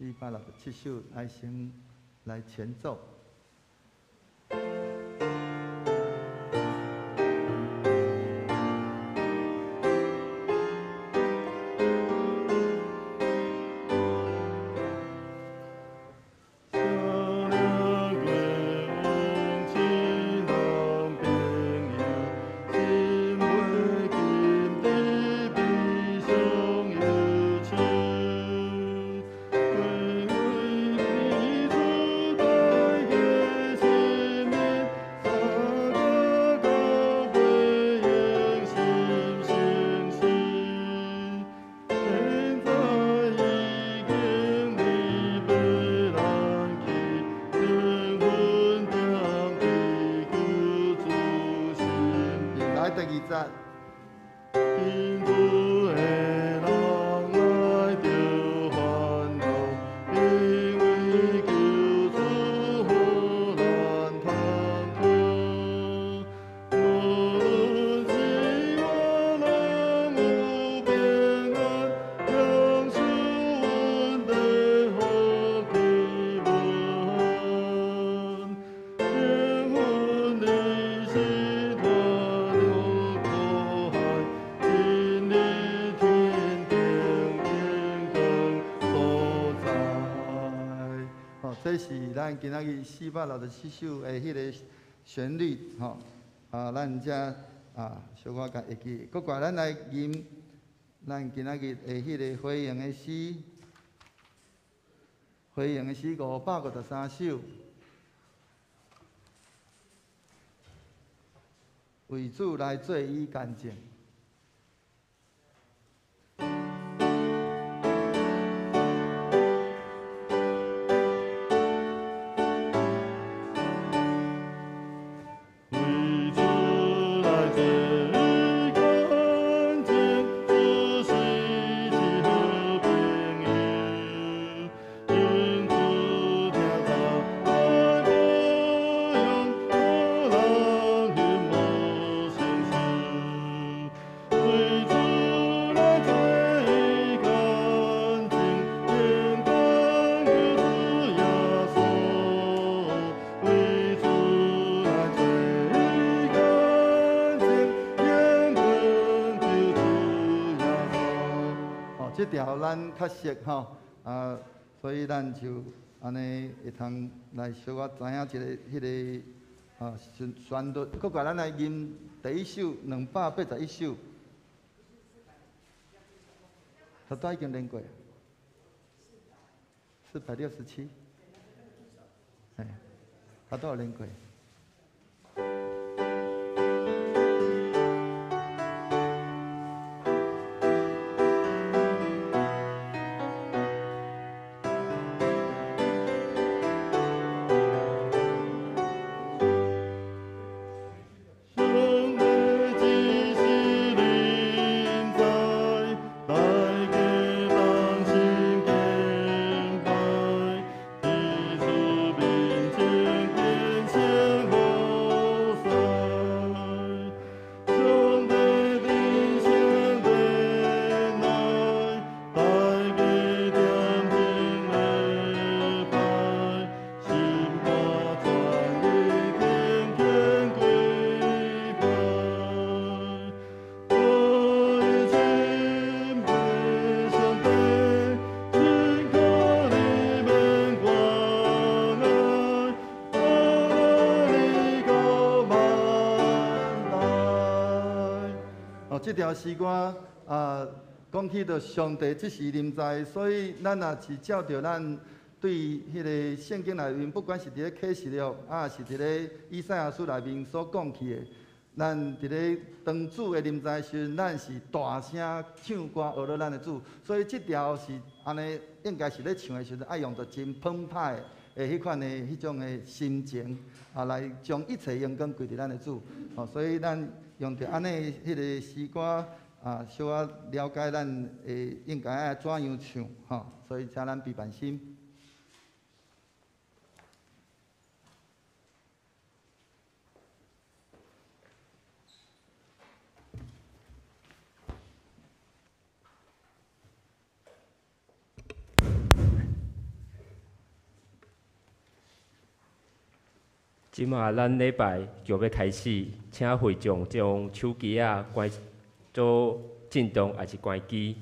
467首来先来前奏。这是咱今仔日467首的迄个旋律，吼，咱遮小可甲会记，搁怪咱来吟咱今仔日的迄个回应的诗，回应的诗553首，为主来做伊干净。这条咱较熟吼，所以咱就安尼会通来小可知影一个迄个旋律。搁甲咱来吟第一首281首，头拄已经练过，467，哎，头拄有练过。这条诗歌讲起着上帝即时临在，所以咱也是照着咱对迄个圣经内面，不管是伫咧启示录是伫咧以赛亚书内面所讲起的，咱伫咧当主的临在时，咱是大声唱歌学了咱的主，所以这条是安尼，应该是咧唱的时阵，爱用着真澎湃的迄款的迄种的心情来将一切阳光归伫咱的主，所以咱用着安尼迄个诗歌小可了解咱会应该爱怎样唱所以请咱备办心。即马咱礼拜就要开始，请会众将手机关做震动，还是关机。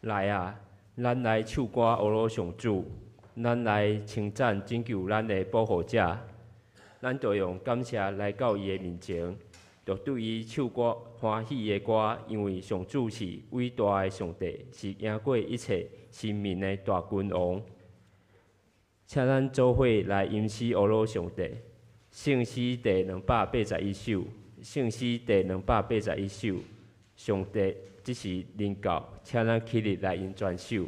来啊，咱来唱歌阿罗上主，咱来称赞拯救咱的保护者。咱就用感谢来到伊的面前，就对伊唱歌欢喜的歌，因为上主是伟大的上帝，是赢过一切生命的大君王。请咱做伙来吟诗阿罗上帝，圣诗第281首，圣诗第281首，上帝即是领教，请咱起立来吟全首。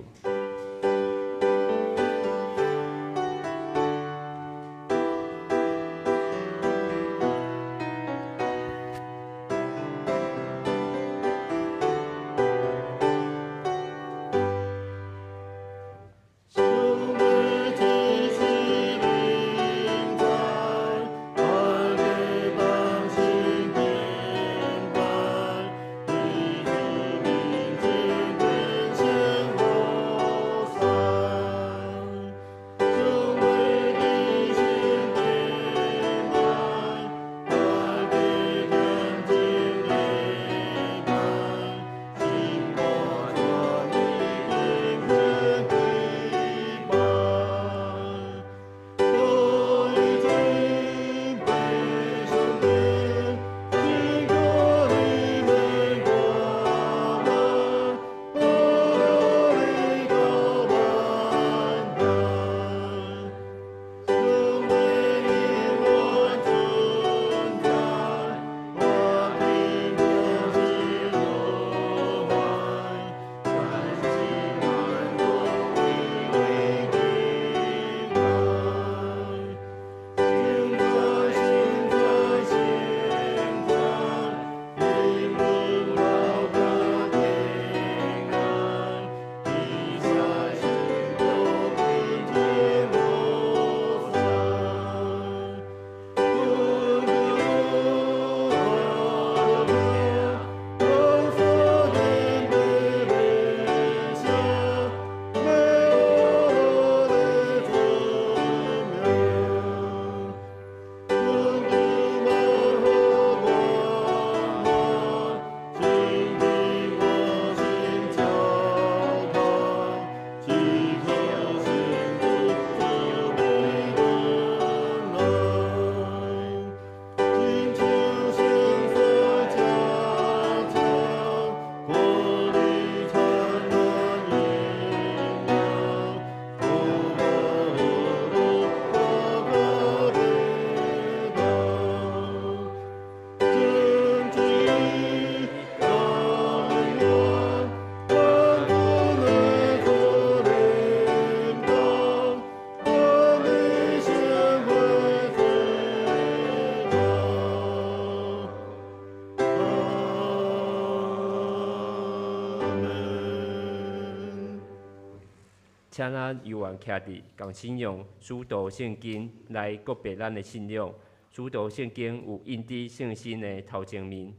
请咱犹原徛伫共信仰使徒圣经来告别咱的信仰。使徒圣经有印伫圣心的头前面。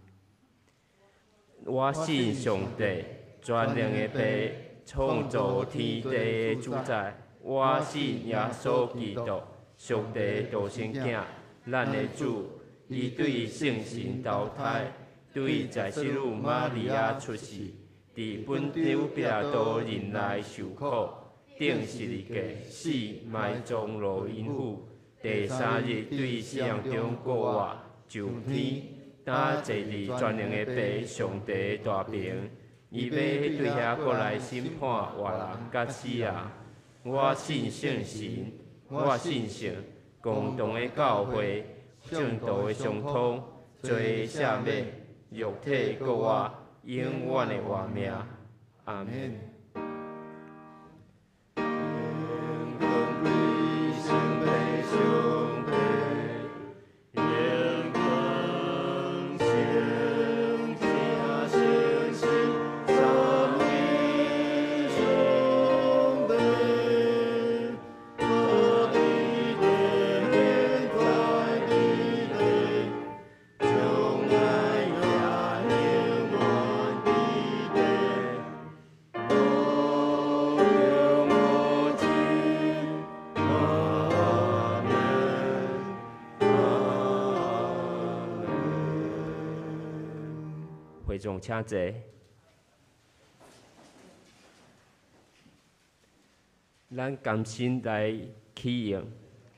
我信上帝，全能的爸，创造天地的主宰。我信耶稣基督，上帝独生囝，咱的主。伊对圣神投胎，对在世女玛利亚出世，伫本丢比拉多人内受苦，顶十字架死，埋葬落阴府。第三日对死人中过活，上天，当坐伫全能的爸上帝大屏，伊要对遐过来审判活人甲死人。我信圣神，我信圣，共同的教会。正道的相通，罪赦免，肉体国活，永远的活命。阿门。会众请坐。咱甘心来启应，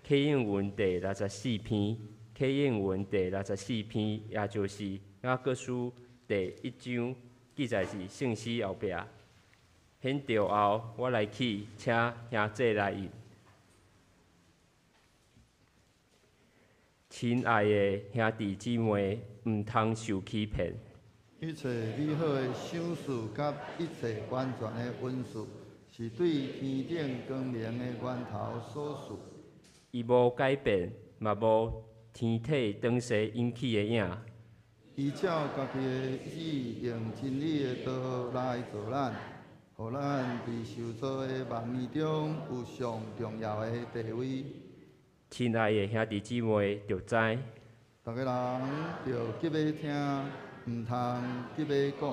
启应文第64篇，启应文第64篇，也就是雅各书第1章，记载是圣诗后壁。显着后，我来起，请兄姐来应。亲爱的兄弟姊妹，毋通受欺骗。一切美好的赏赐，甲一切完全的恩赐，是对天顶光明的源头所赐。伊无改变，嘛无天体当时引起的影。依照家己的意，用真理的道来做咱，互咱伫受造的万物中有上重要的地位。亲爱的兄弟姊妹，着知，逐个人着急要听。毋通急要讲，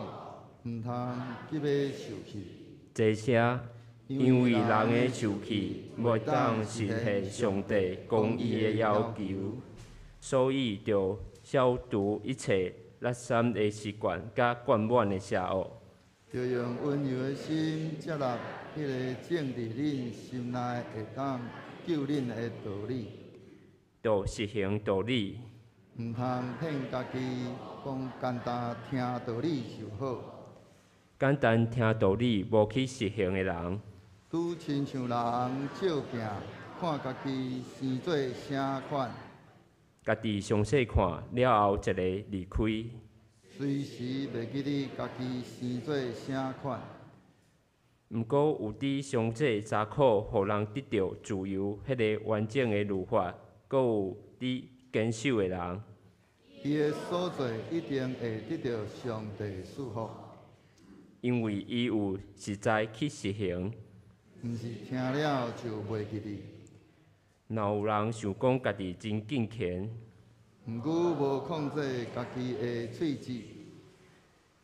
毋通急要受气。这些，因为人的受气，袂当实现上帝公义的要求，所以着消除一切垃圾的习惯，甲惯满的邪恶。着用温柔的心接纳迄个种伫恁心内会当救恁的道理。着实行道理。毋通骗家己，讲简单听道理就好。简单听道理，无去实行的人，拄亲像人照镜，看家己生做啥款。家己详细看了后，一个离开。随时袂记你家己生做啥款。毋过有伫详细查考，互人得到自由，迄个完整的律法，阁有伫坚守的人。伊的所做一定会得到上帝祝福，因为伊有实在去实行，毋是听了就袂记哩。若有人想讲家己真敬虔，毋过无控制家己的喙舌，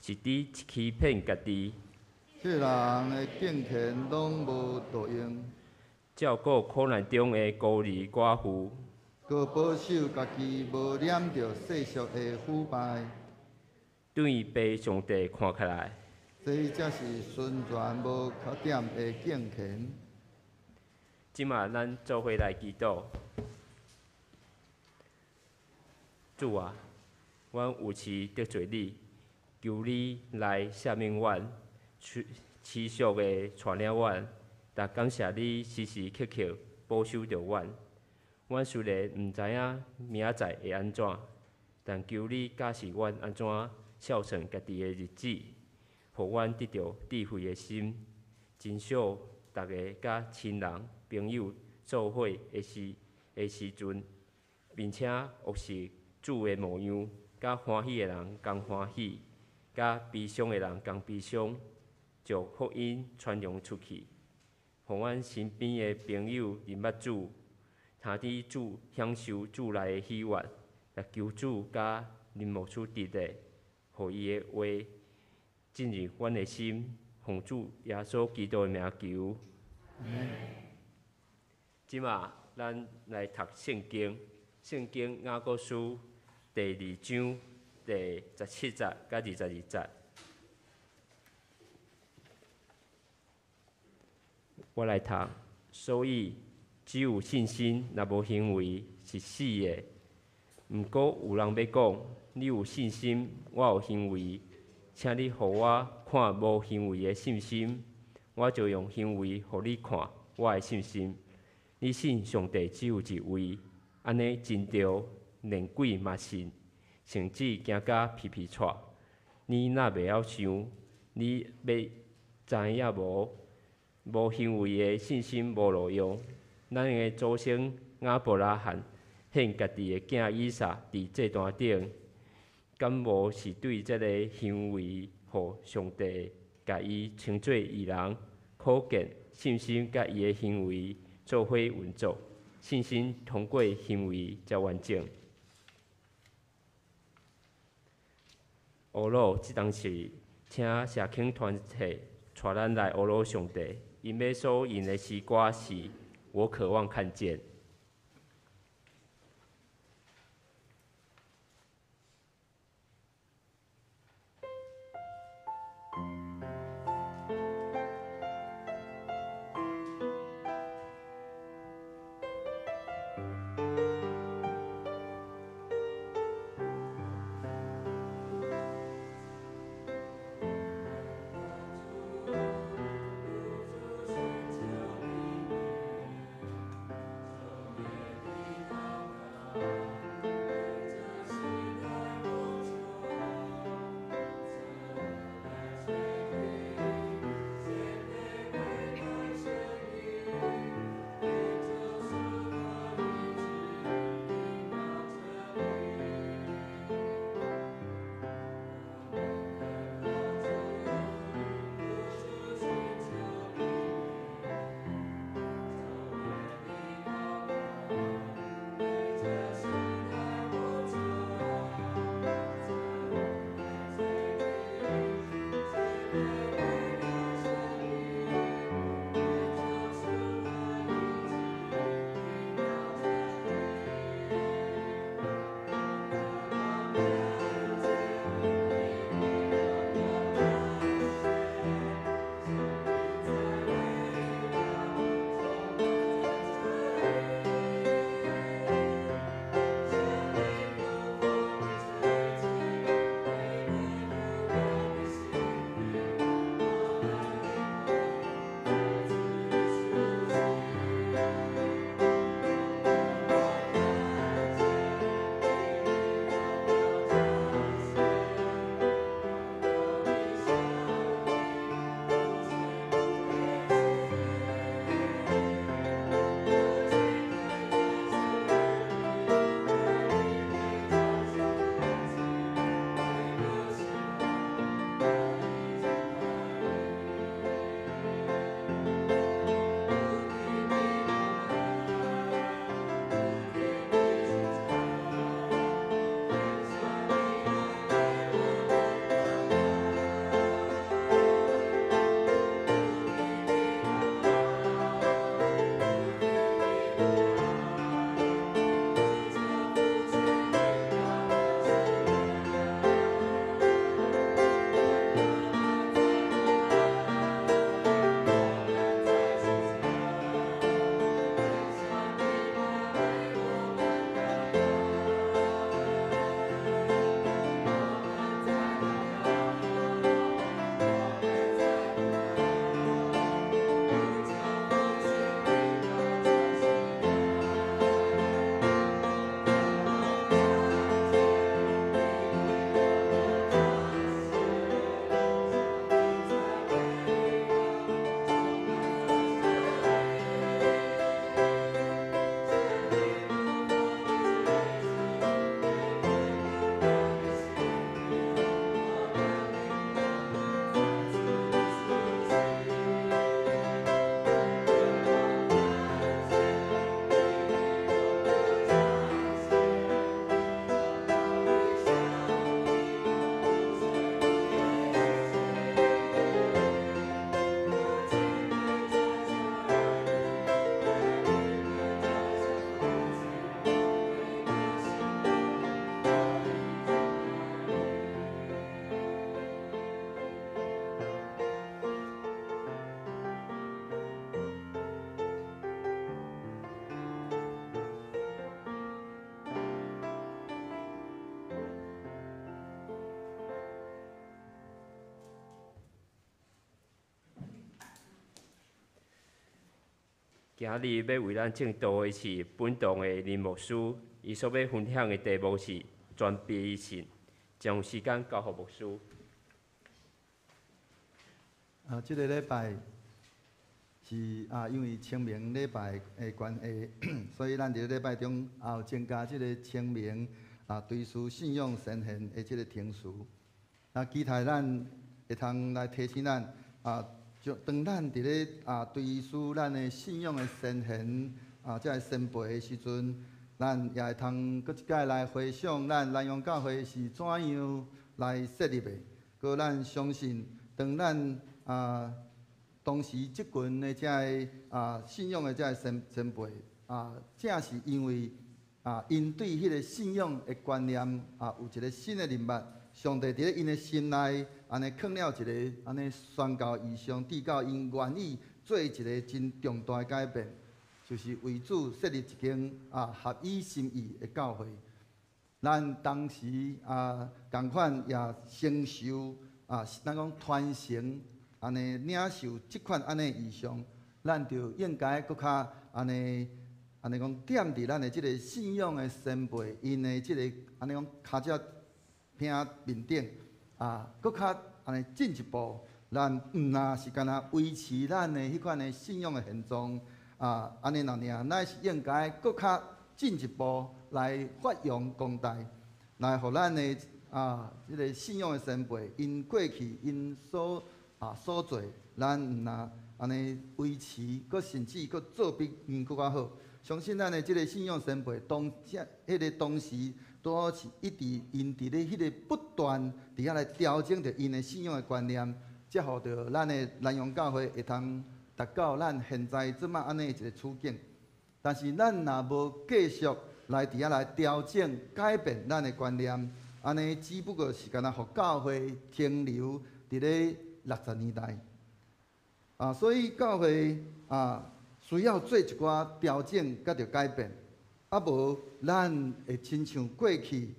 是伫欺骗家己。这人的敬虔拢无道用，照顾苦难中的孤儿寡妇。搁保守家己无染着世俗的腐败，对被上帝看起来，这才是纯全无缺点的敬虔。即马咱做伙来祈祷。主啊，阮有时得罪你，求你来赦免阮，持续的带领阮，但感谢你时时刻刻保守着阮。阮虽然毋知影明仔载会安怎，但求你教示阮安怎孝顺家己的日子，互阮得到智慧的心，珍惜大家甲亲人朋友做伙的时阵，并且学习主的模样，甲欢喜的人共欢喜，甲悲伤的人共悲伤，将福音传扬出去，互阮身边的朋友认捌主，他伫主享受主内的喜悦，也求主甲林牧师直的，互伊的话进入阮的心，奉主耶稣基督的名求。即马咱来读圣经，圣经雅各书第2章第17节甲22节。我来读，所以只有信心，若无行为是死的。毋过有人要讲，你有信心，我有行为，请你互我看无行为的信心，我就用行为互你看我的信心。你信上帝只有一位，安尼真对，连鬼嘛信，甚至惊甲皮皮喘。你若袂晓想，你要知影无？无行为的信心无路用。咱的祖先亚伯拉罕献家己的囝以撒伫祭坛顶，敢无是对这个行为，互上帝甲伊称作义人？可见信心甲伊的行为做伙运作，信心通过行为才完整。乌鲁即当时，请社庆团体带咱来乌鲁上帝。因要所引的诗歌是我渴望看见。今日要为咱正道的是本堂的林牧师，伊所要分享的题目是全备一信，将有时间交予牧师。这个礼拜是因为清明礼拜的关系，所以咱伫礼拜中也有增加这个清明追思信仰神贤的这个停词。期待咱会通来提醒咱就当咱伫咧追思咱的信仰的先贤即个先辈的时阵，咱也会通搁一摆来回想咱南阳教会是怎样来设立的，搁咱相信，当咱当时即群的这个信仰的这个先辈正是因为因对迄个信仰的观念有一个新的认捌。上帝伫咧因的心内，安尼放了一个安尼宣告异象，递到因愿意做一个真重大的改变，就是为主设立一间合伊心意的教会。咱当时共款也承受咱讲传承安尼领受即款安尼异象，咱就应该搁较安尼讲点伫咱的即个信仰的先辈，因的即个安尼讲骹只。拼面顶搁较安尼进一步，咱毋若是干那维持咱的迄款的信仰的现状安尼若尔，乃是应该搁较进一步来发扬光大，来互咱的即个信仰的先辈，因过去因所做，咱毋若安尼维持，搁甚至搁做比因搁较好。相信咱的即个信仰先辈，迄个当时。都是一直因伫咧迄个不断伫遐来调整着因的信仰的观念，才互着咱的南阳教会会通达到咱现在即马安尼一个处境。但是咱若无继续来伫遐来调整改变咱的观念，安尼只不过是干那互教会停留伫咧60年代所以教会需要做一寡调整甲着改变。无，咱会亲像过去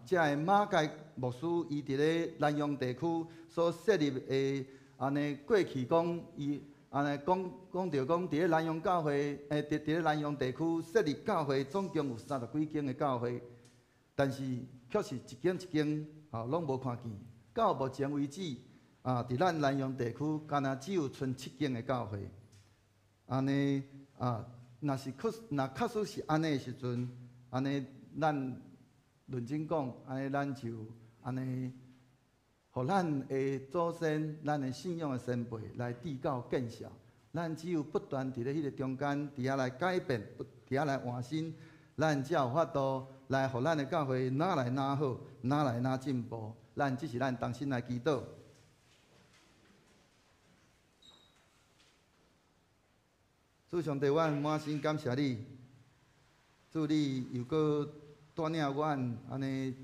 遮个马介牧师伊伫咧南阳地区所设立的安尼过去讲伊安尼讲着讲伫咧南阳教会伫咧南阳地区设立教会，总共有30几间的教会，但是却是一间一间拢无看见。到目前为止伫咱南阳地区，敢若只有剩7间的教会，安尼若确实是安尼的时阵，安尼咱认真讲，安尼咱就安尼，互咱的祖先、咱的信仰的先辈来致到见效。咱只有不断伫咧迄个中间，伫遐来改变，伫遐来换新，咱才有法度来互咱的教会哪来哪好，哪来哪进步。咱只是咱当心来祈祷。主上帝，阮满心感谢你，主你又搁带领阮安尼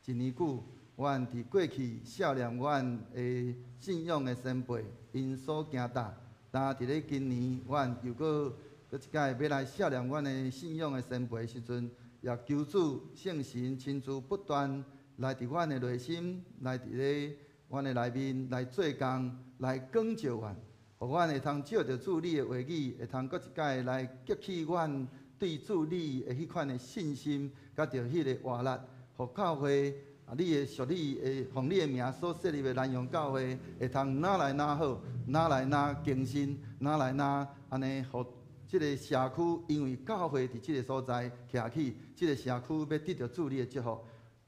一年久，阮伫过去少年阮的信仰的先辈因所行踏，但伫咧今年，阮又搁一届要来少年阮的信仰的先辈的时阵，也求主圣神亲自不断来伫阮的内心，来伫咧阮的内面来做工，来光照阮。互阮会通照着主你的话语，会通搁一届来激起阮对主你的迄款的信心，甲着迄个活力，互教会你的属你的，奉你的名所设立的南阳教会，会通哪来哪好，哪来哪更新，哪来哪安尼，互即个社区，因为教会伫即个所在徛起，即个社区要得到主你的祝福，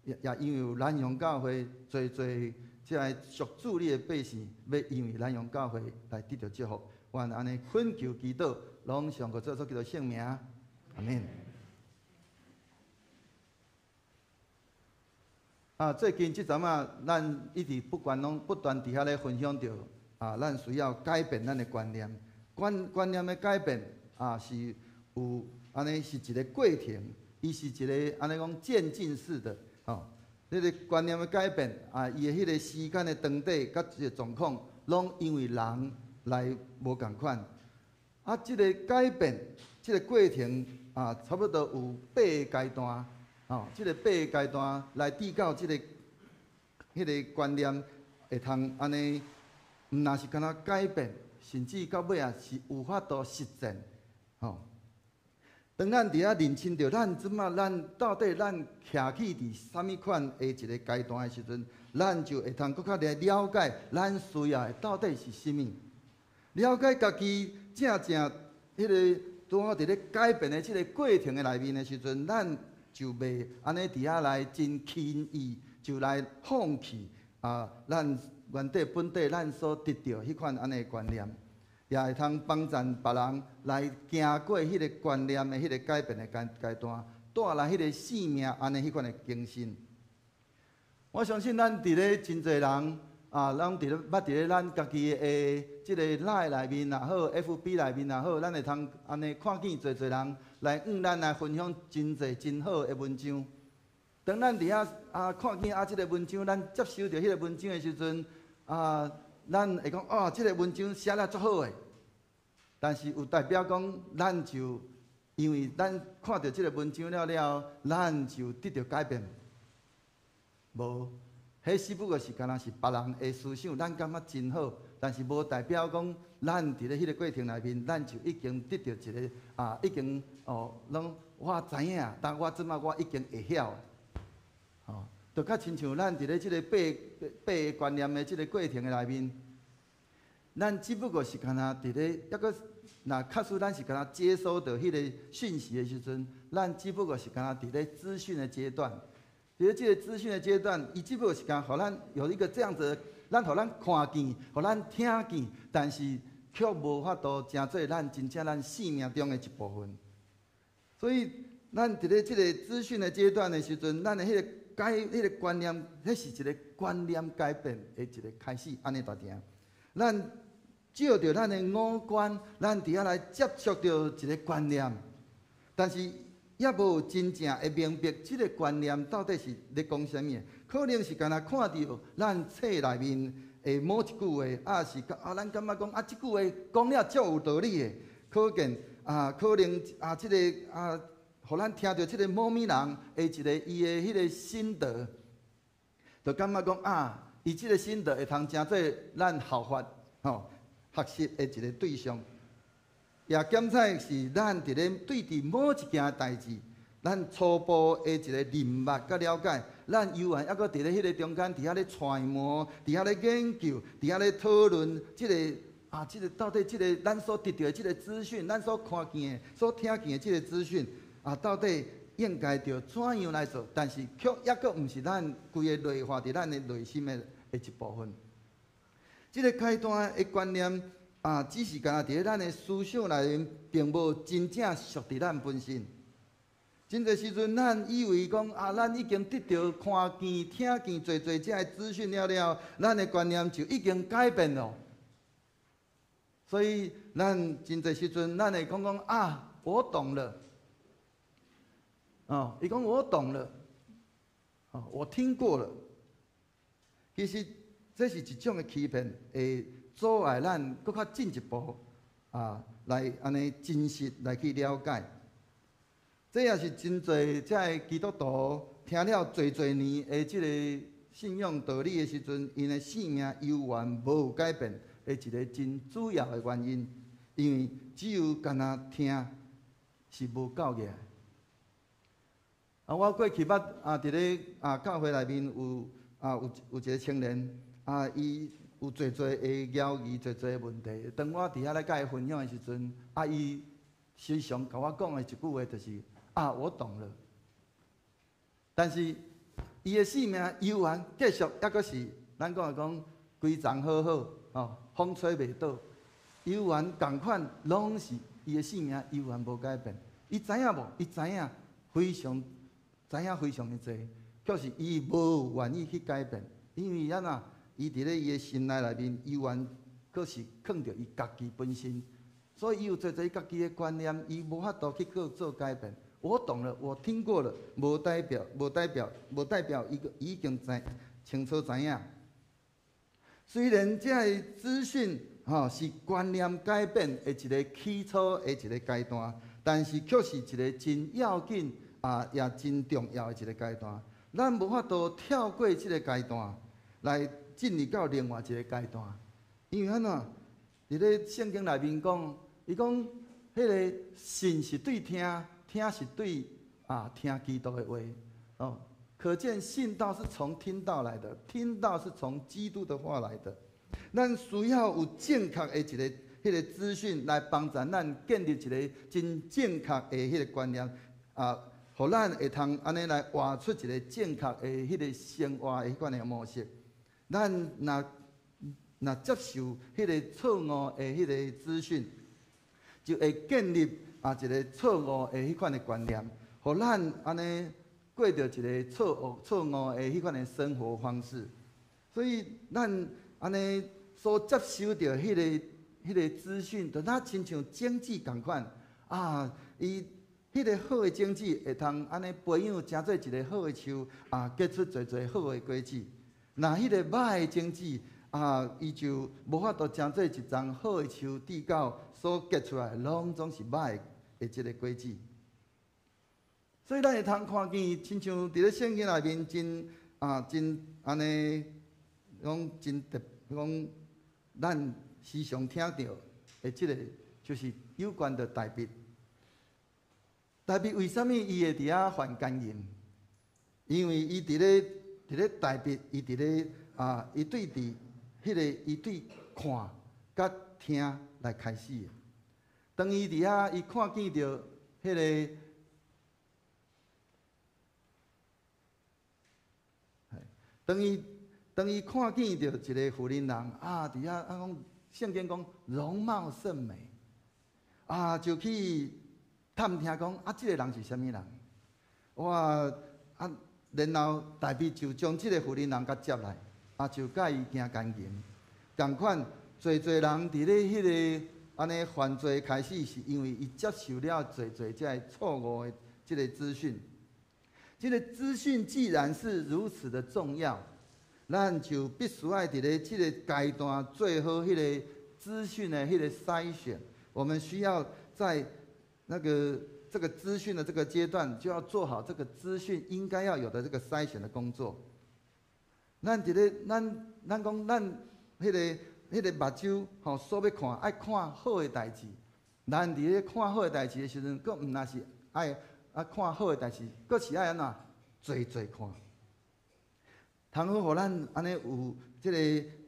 也因为有南阳教会侪。即个属主你的百姓，要因为南阳教会来得到祝福，愿安尼恳求祈祷，拢上个做叫做圣名，阿免。最近即阵咱一直不断伫遐咧分享着咱需要改变咱的观念，观念的改变是有安尼是一个过程，伊是一个安尼讲渐进式的迄个观念的改变伊的迄个时间的长短，甲一个状况，拢因为人来无共款。即个改变，即个过程差不多有8个阶段。即个8个阶段来致到即个迄个观念会通安尼，毋若是干那改变，甚至到尾啊是有法度实践，吼。当咱伫遐认清着咱即马咱到底咱徛起伫啥物款的一个阶段的时阵，咱就会通搁较来了解咱需要的到底是啥物，了解家己正迄个拄好伫咧改变的即个过程的内面的时阵，咱就袂安尼伫遐来真轻易就来放弃咱原底本底咱所得到迄款安尼观念。也会通帮助别人来行过迄个观念的迄个改变的阶段，带来迄个生命安尼迄款的精神。我相信咱伫咧真侪人拢伫咧捌伫咧咱家己的即个 LINE 内面也好 ，FB 内面也好，咱会通安尼看见侪人来咱来分享真侪真好的文章。当咱伫遐看见即个文章，咱接收到迄个文章的时阵咱会讲即个文章写了足好诶，但是有代表讲，咱就因为咱看到即个文章了，咱就得到改变。无，迄只不过是干那是别人的思想，咱感觉真好，但是无代表讲，咱伫咧迄个过程内面，咱就已經得到一個已經拢我知影，但我即马我已經會曉。就较亲像咱伫咧即个背观念的即个过程的内面，咱只不过是干那伫咧抑个，若确实咱是干那接收到迄个讯息的时阵，咱只不过是干那伫咧资讯的阶段，伫咧即个资讯的阶段，伊只不过是干互咱有一个这样子，互咱看见，互咱听见，但是却无法度成做咱真正咱生命中的一部分。所以，咱伫咧即个资讯的阶段的时阵，咱的迄个观念，迄是一个观念改变的一个开始，安尼大定。咱照着咱的五官，咱伫遐来接触到一个观念，但是也无真正会明白即个观念到底是咧讲啥物。可能是干那看到咱册内面的某一句话，是咱感觉讲即句话讲了足有道理的，可见可能即个互咱听到即个某物人的一个伊的迄个心得，就感觉讲伊即个心得会通成做咱效法学习的一个对象。也检采是咱伫咧对伫某一件代志，咱初步的一个认识甲了解，咱犹原抑阁伫咧迄个中间，伫遐咧揣摩，伫遐咧研究，伫遐咧讨论即个即个到底即个咱所得到的即个资讯，咱所看见的、所听见的即个资讯到底应该着怎样来做？但是却抑阁毋是咱规个内化伫咱的内心的一部分。即个阶段的观念只是干那伫咧咱的思想内面，并无真正属伫咱本身。真侪时阵，咱以为讲咱已经得到看见、听见侪遮的资讯了，咱的观念就已经改变了。所以，咱真侪时阵，咱会讲我懂了。伊讲我懂了，我听过了。其实这是一种的欺骗，会阻碍咱搁较进一步来安尼真实来去了解。这也是真侪遮基督徒听了侪年的即个信仰道理的时阵，因的生命犹原无有改变的一个真主要的原因，因为只有干那听是无够个。我过去捌伫咧教会内面有一个青年伊有侪的犹豫，侪的问题。当我伫遐咧甲伊分享的时阵，伊时常甲我讲的一句话就是：我懂了。但是伊的生命犹原继续，抑阁是咱讲规丛好好风吹袂倒，犹原共款，拢是伊的生命犹原无改变。伊知影无？伊知影非常。非常的多，却是伊无愿意去改变，因为伊伫咧伊的心内面，犹原阁是藏着伊家己本身，所以伊有侪家己的观念，伊无法度去做改变。我懂了，我听过了，无代表伊已经清楚知影。虽然这个资讯是观念改变的一个起初的一个阶段，但是却是一个真要紧。也真重要的一个阶段，咱无法度跳过这个阶段，来进入到另外一个阶段。因为伫伫咧圣经内面讲，伊讲迄个信是对听，听是对听基督的话哦。可见信道是从听道来的，听道是从基督的话来的。咱需要有正确的一个迄个资讯来帮助咱建立一个真正确的迄个观念互咱会通安尼来活出一个正确的迄个生活的迄款的模式。咱若接受迄个错误的迄个资讯，就会建立一个错误的迄款的观念，互咱安尼过着一个错误的迄款的生活方式。所以咱安尼所接受着迄个资讯，就若亲像种子共款伊迄个好的种子会通安尼培养成做一个好的树结出侪侪好的果子。那迄个歹的种子伊就无法度成做一丛好的树，地到所结出来拢总是歹的即个果子。所以咱会通看见，亲像伫咧圣经内面真安尼讲真特讲，咱时常听到的即个就是有关的大卫。大卫为什么伊会伫遐犯奸淫？因为伊伫咧大卫，伊伫咧伊对伫迄个伊对看甲听来开始的。当伊伫遐，伊看见着迄个，当伊看见着一个妇人人伫遐讲圣经讲容貌甚美就去探听讲即个人是啥物人？哇然后大卫就将即个妇人人甲接来就甲伊行奸淫。同款，侪人伫咧迄个安尼犯罪开始，是因为伊接受了侪这错误的即个资讯。这个资讯既然是如此的重要，咱就必须要伫咧即个阶段做好迄个资讯的迄个筛选。我们需要在这个资讯的这个阶段，就要做好这个资讯应该要有的这个筛选的工作。咱伫咧咱讲咱迄个目睭所要看，爱看好的代志。咱伫咧看好的代志的时阵，佫毋那是爱看好的代志，佫是爱安怎做看。通好，互咱安尼有即个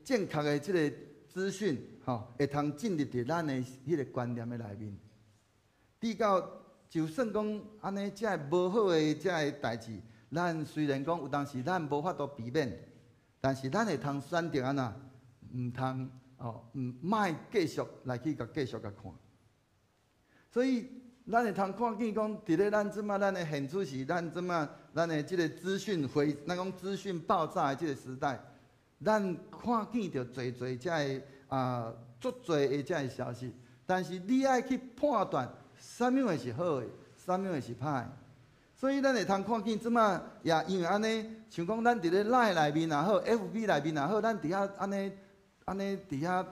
正确的即个资讯，会通进入伫咱的迄个观念的内面。至到就算讲安尼，遮无好的遮个代志，咱虽然讲有当时咱无法度避免，但是咱会通选择安怎，毋通莫继续来去继续甲看。所以咱会通看见讲，伫咧咱即马咱的现处是咱即马咱的即个资讯咱讲资讯爆炸的即个时代，咱看见着侪遮个足侪的遮个消息，但是你爱去判断。啥物会是好的，啥物会是歹的。所以咱会通看见即马也因为安尼，像讲咱伫咧 LINE 内面也好 ，FB 内面也好，咱伫遐安尼伫遐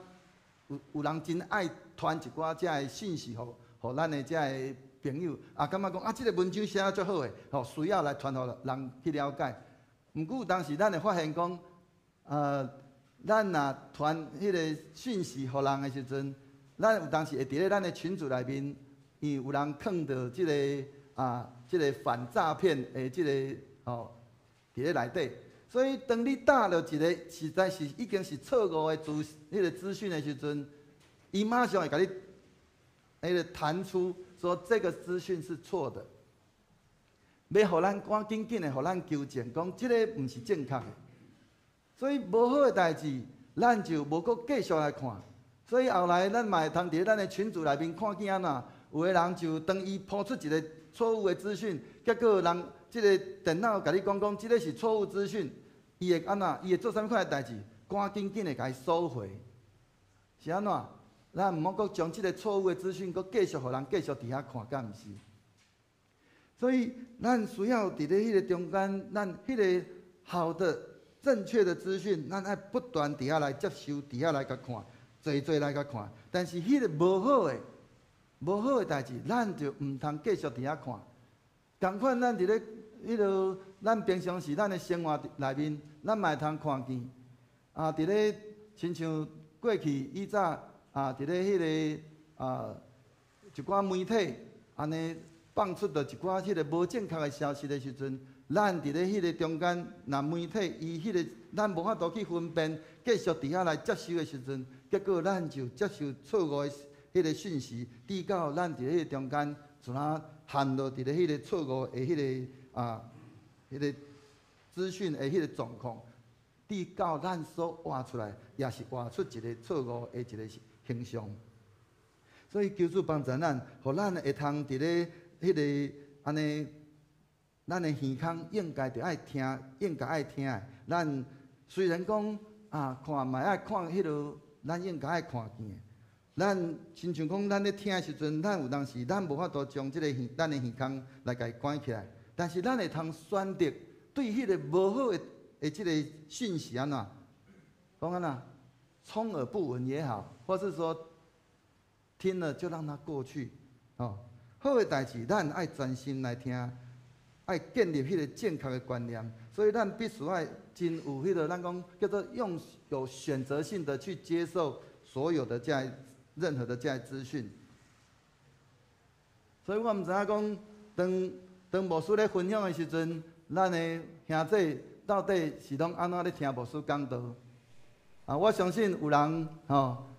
有人真爱传一寡遮个信息互咱的遮个朋友感觉讲即个文章写得足好诶，需要来传互人去了解。毋过有当时咱会发现讲，咱若传迄个讯息互人的时阵，咱有当时会伫咧咱的群组内面。伊有人藏到即个反诈骗的即个伫咧内底，所以当你打了一个实在是已经是错误的迄个资讯的时阵，伊马上会甲你弹出说这个资讯是错的，要互咱赶紧的互咱纠正，讲即个毋是正确的。所以无好的代志，咱就无搁继续来看。所以后来咱嘛会通伫咱的群组内面看见安怎。有个人就当伊抛出一个错误的资讯，结果人即个电脑甲你讲，即个是错误资讯，伊会安怎？伊会做啥物款的代志？赶紧的甲伊收回，是安怎？咱毋好阁将即个错误的资讯，阁继续互人继续伫遐看，敢毋是？所以咱需要伫咧迄个中间，咱迄个好的、正确的资讯，咱爱不断伫遐来接收，伫遐来甲看，侪来甲看。但是迄个无好的代志，咱就毋通继续伫遐看。同款，咱伫咧咱平常时咱的生活内面，咱嘛会通看见伫咧亲像过去以早伫咧迄个一寡媒体安尼放出着一寡迄个无正确的消息的时阵，咱伫咧迄个中间，若媒体伊迄个咱无法度去分辨，继续伫遐来接收的时阵，结果咱就接受错误的迄个讯息，直到咱伫迄个中间，就陷落伫咧迄个错误的迄个迄个资讯的迄个状况，直到咱所画出来，也是画出一个错误的一个形象。所以求主帮助咱，互咱会通伫咧迄个安尼，咱的耳孔应该着爱听，应该爱听的。咱虽然讲看嘛爱看迄落，咱应该爱看见的。咱亲像讲，咱咧听的时阵，咱有当时咱无法度将即个咱的耳孔来甲伊关起来，但是咱会通选择对迄个无好的即个讯息安怎，讲安怎，充耳不闻也好，或是说听了就让它过去。好的代志，咱爱专心来听，爱建立迄个正确的观念。所以咱必须爱真有迄个咱讲叫做有选择性的去接受所有的任何的资讯。所以我毋知影讲，当牧师咧分享的时阵，咱的兄弟到底是拢安怎咧听牧师讲道？我相信有人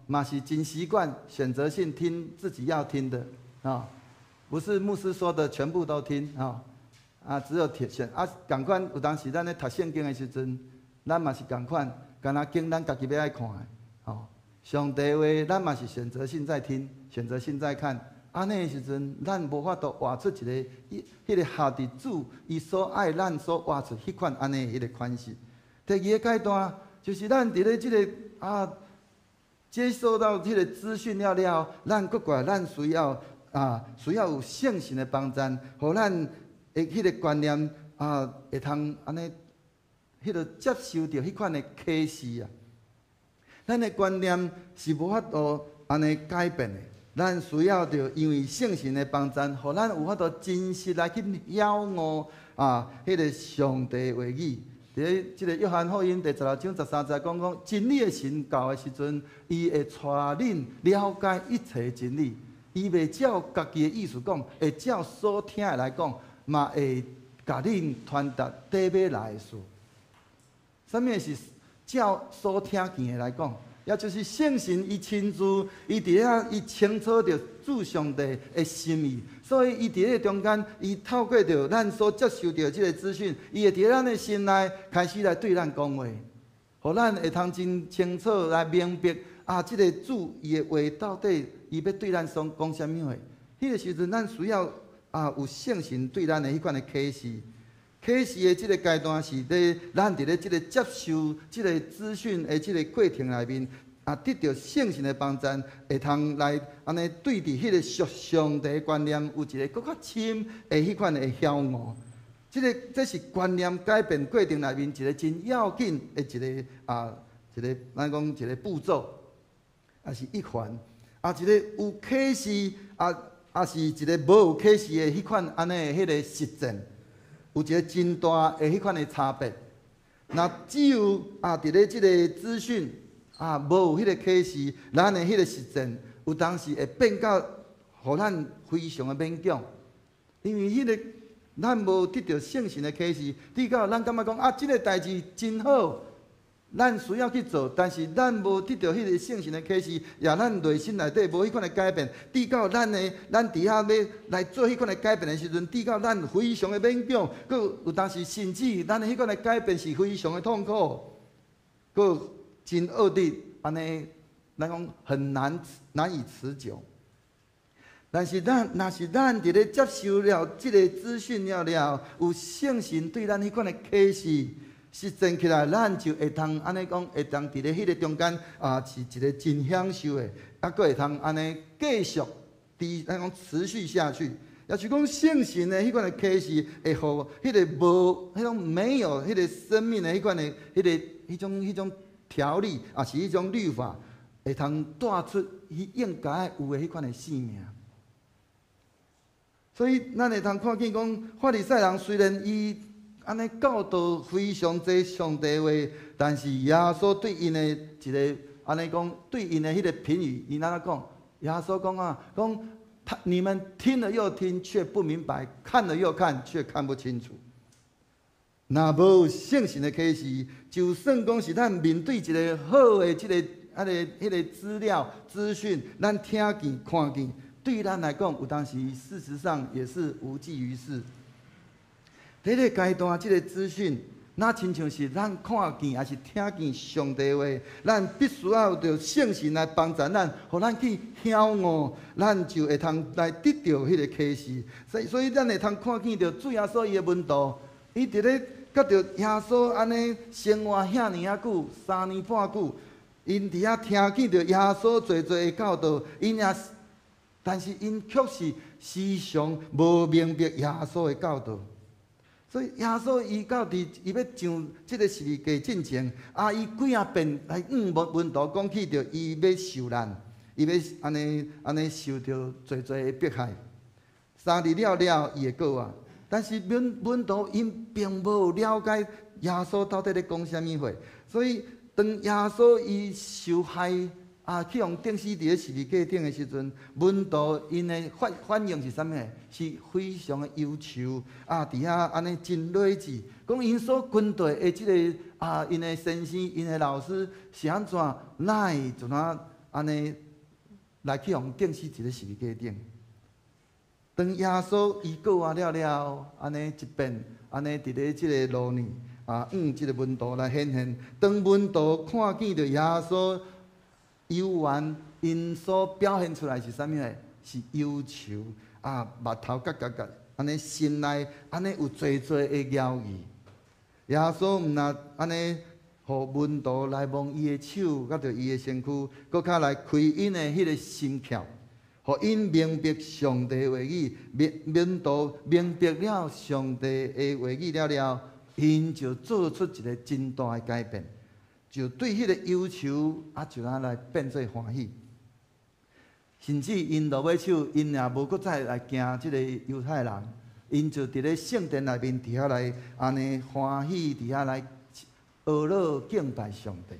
嘛是真习惯选择性听自己要听的不是牧师说的全部都听只有选同款有当时咱咧读圣经的时阵，咱嘛是同款，干那经咱家己要爱看的上帝话咱嘛是选择性在听，选择性在看。安尼的时阵，咱无法度画出一个迄个下伫主伊所爱咱所画出迄款安尼迄个款式。第二个阶段就是咱伫咧即个接受到迄个资讯了，咱各怪咱需要有圣神的帮助，互咱的迄个观念会通安尼，迄个接受到迄款的启示咱的观念是无法度安尼改变的，咱需要着因为圣神的帮助，互咱有法度真实来去晓悟迄个上帝的话语。伫即个约翰福音第16章13节讲，真理的神到的时阵，伊会带恁了解一切真理。伊袂照家己的意思讲，会照所听的来讲，嘛会甲恁传达底尾来的事。什么是照所听见的来讲？也就是圣神伊亲自，伊伫遐伊清楚着主上帝的心意，所以伊伫咧中间，伊透过着咱所接受到即个资讯，伊会伫咱的心内开始来对咱讲话，互咱会通真清楚来明白即个主伊的话到底伊要对咱讲啥物话。迄个时阵，咱需要有圣神对咱的迄款的启示。启示的即个阶段是咱伫咧即个接受即个资讯的即个过程内面，得到圣神的帮助，会通来安尼对伫迄个上帝的观念有一个更较深的迄款的晓悟。这是观念改变过程内面一个真要紧的一个咱讲一个步骤，是一环。一个有启示是一个无有启示的迄款安尼的迄个实践。有一个真大的迄款的差别。那只有伫咧即个资讯无有迄个启示，咱的迄个实践有当时会变到，互咱非常的勉强。因为迄个咱无得到圣神的启示，至到咱感觉讲即个代志真好，咱需要去做，但是咱无得到迄个圣神的启示，也咱内心内底无迄款的改变，至到咱伫遐要来做迄款的改变的时阵，至到咱非常的勉强，佮有当时甚至咱的迄款的改变是非常的痛苦，佮真恶劣，安尼咱讲很难以持久。但是若是咱伫咧接受了即个资讯了，有圣神对咱迄款的启示。实践起来，咱就会通安尼讲，会通伫咧迄个中间是一个真享受的，佫会通安尼继续咱讲持续下去。也是讲圣神的迄款的启示，会互迄个迄种没有迄个生命的迄款的迄种条例，是迄种律法，会通带出伊应该有的迄款的性命。所以咱会通看见讲，法利赛人虽然伊安尼教导非常侪上帝话，但是耶稣对因的一个安尼讲对因的迄个评语，伊安怎讲？耶稣讲啊，讲你们听了又听，却不明白；看了又看，却看不清楚。若无圣神的启示，就算讲是咱面对一个好的迄个资料资讯，咱听见看见，对咱来讲，有当时事实上也是无济于事。在这个阶段，这个资讯，那亲像是咱看见还是听见上帝的话，咱必须要着圣神来帮助咱，互咱去晓悟，咱就会通来得到迄个启示。所以咱会通看见着主耶稣伊的门徒，伊伫咧甲着耶稣安尼生活遐尼啊久，3年半久。因伫遐听见着耶稣侪的教导，但是因却是时常无明白耶稣的教导。所以耶稣伊到伊要上即个十字架进前，伊几啊遍来门徒讲起着伊要受难，伊要安尼受着侪的迫害。3日了，伊会过啊。但是门徒因并无了解耶稣到底咧讲啥物话，所以。当耶稣伊受害去用钉死伫咧十字架顶的时阵，门徒因的反应是啥物？是非常的忧愁伫遐安尼真睿智，讲因所军队的即个因的先生、因的老师是安怎会就安尼来去用钉死伫咧十字架顶？当耶稣伊过完了，安尼一遍安尼伫咧即个路呢。即个门徒来显现。当门徒看见着耶稣游玩，因所表现出来是啥物呢？是忧愁目头角，安尼心内安尼有侪的摇移。耶稣毋若安尼，互门徒来摸伊的手，甲着伊的身躯，搁较来开因的迄个心窍，互因明白上帝的话语。门徒明白了上帝的话语了。因就做出一个真大的改变，就对迄个忧愁就来变做欢喜，甚至因落尾手，因也无搁再来惊即个犹太人，因就伫咧圣殿内面伫遐来安尼欢喜，伫遐来学乐敬拜上帝。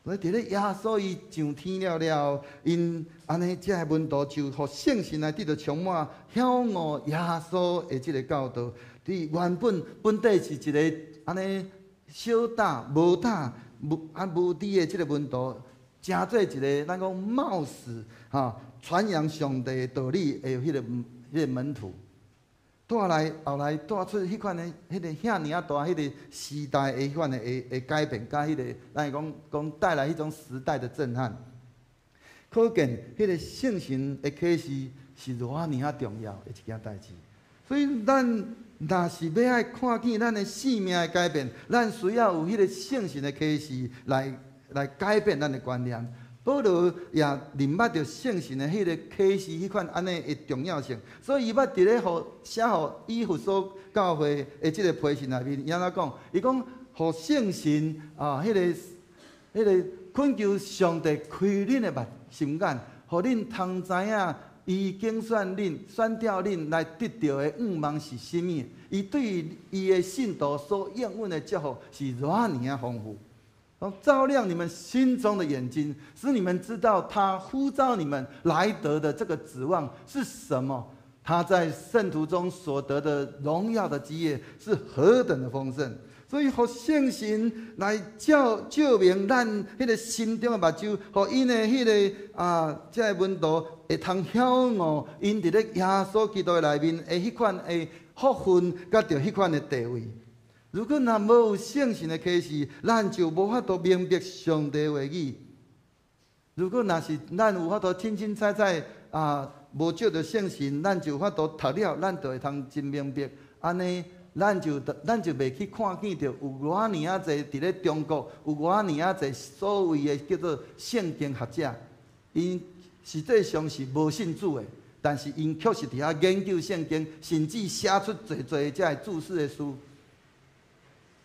所以伫咧耶稣伊上天了，因安尼遮个门徒就互圣神来得到充满，晓悟耶稣的即个教导。原本底是一个安尼小胆无胆无知的即个门徒，真做一个咱讲冒死传扬上帝的道理的迄个门徒，后来带出迄款的迄个遐尼大迄个时代的迄款的会改变，甲迄个咱讲带来迄种时代的震撼。可见迄个圣神的启示是偌尔重要的一件代志。所以咱若是要爱看见咱的生命的改变，咱需要有迄个圣神的启示来改变咱的观念。保罗也认捌着圣神的迄个启示，迄款安尼的重要性，所以伊捌伫咧写互以弗所教会的即个批信内面，伊安怎讲？伊讲，互圣神迄个恳求上帝开恁的目心眼，互恁通知影。伊竞选调恁来得到的愿望是甚物？伊对伊的信徒所应允的祝福是偌尔丰富。照亮你们心中的眼睛，使你们知道他呼召你们来得的这个指望是什么。他在圣徒中所得的荣耀的基业是何等的丰盛。所以，互圣神来照明咱迄个心中的目睭，互因的迄个即个门徒会通晓悟，因伫咧耶稣基督内面的迄款的福分，甲着迄款的地位。如果若无有圣神的启示，咱就无法度明白上帝的话语。如果若是咱有法度清清彩彩无借着圣神，咱就有法度读了，咱就会通真明白安尼。咱就袂去看见着有偌尔侪伫咧中国，有偌尔侪所谓的叫做圣经学者，因实际上是无信主的，但是因却是伫遐研究圣经，甚至写出侪遮注释的书。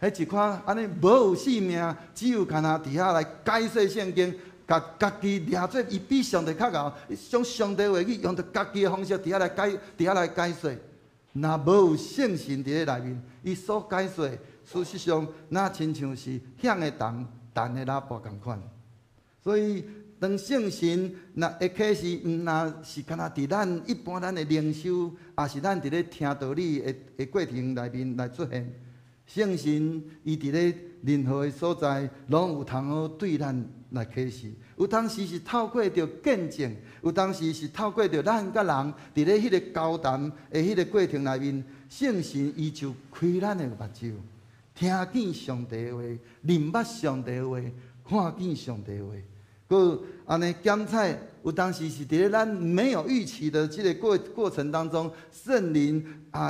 迄一款安尼无有性命，只有干那伫遐来解释圣经，甲家己掠做伊比上帝较贤，将上帝话语用着家己的方式伫遐来解释。若无有圣神伫咧内面，伊所解说，事实上那亲像是响的铜，弹的喇叭共款。所以，当圣神若会启示，若是敢若伫咱一般咱的灵修，也是咱伫咧听道理的过程内面来出现。圣神伊伫咧任何的所在，拢有通好对咱来启示。有当时是透过着见证，有当时是透过着咱甲人伫咧迄个交谈的迄个过程内面，圣神伊就开咱的目睭，听见上帝的话，认捌上帝的话，看见上帝的话。佮安尼检测，有当时是伫咧咱没有预期的这个过程当中，圣灵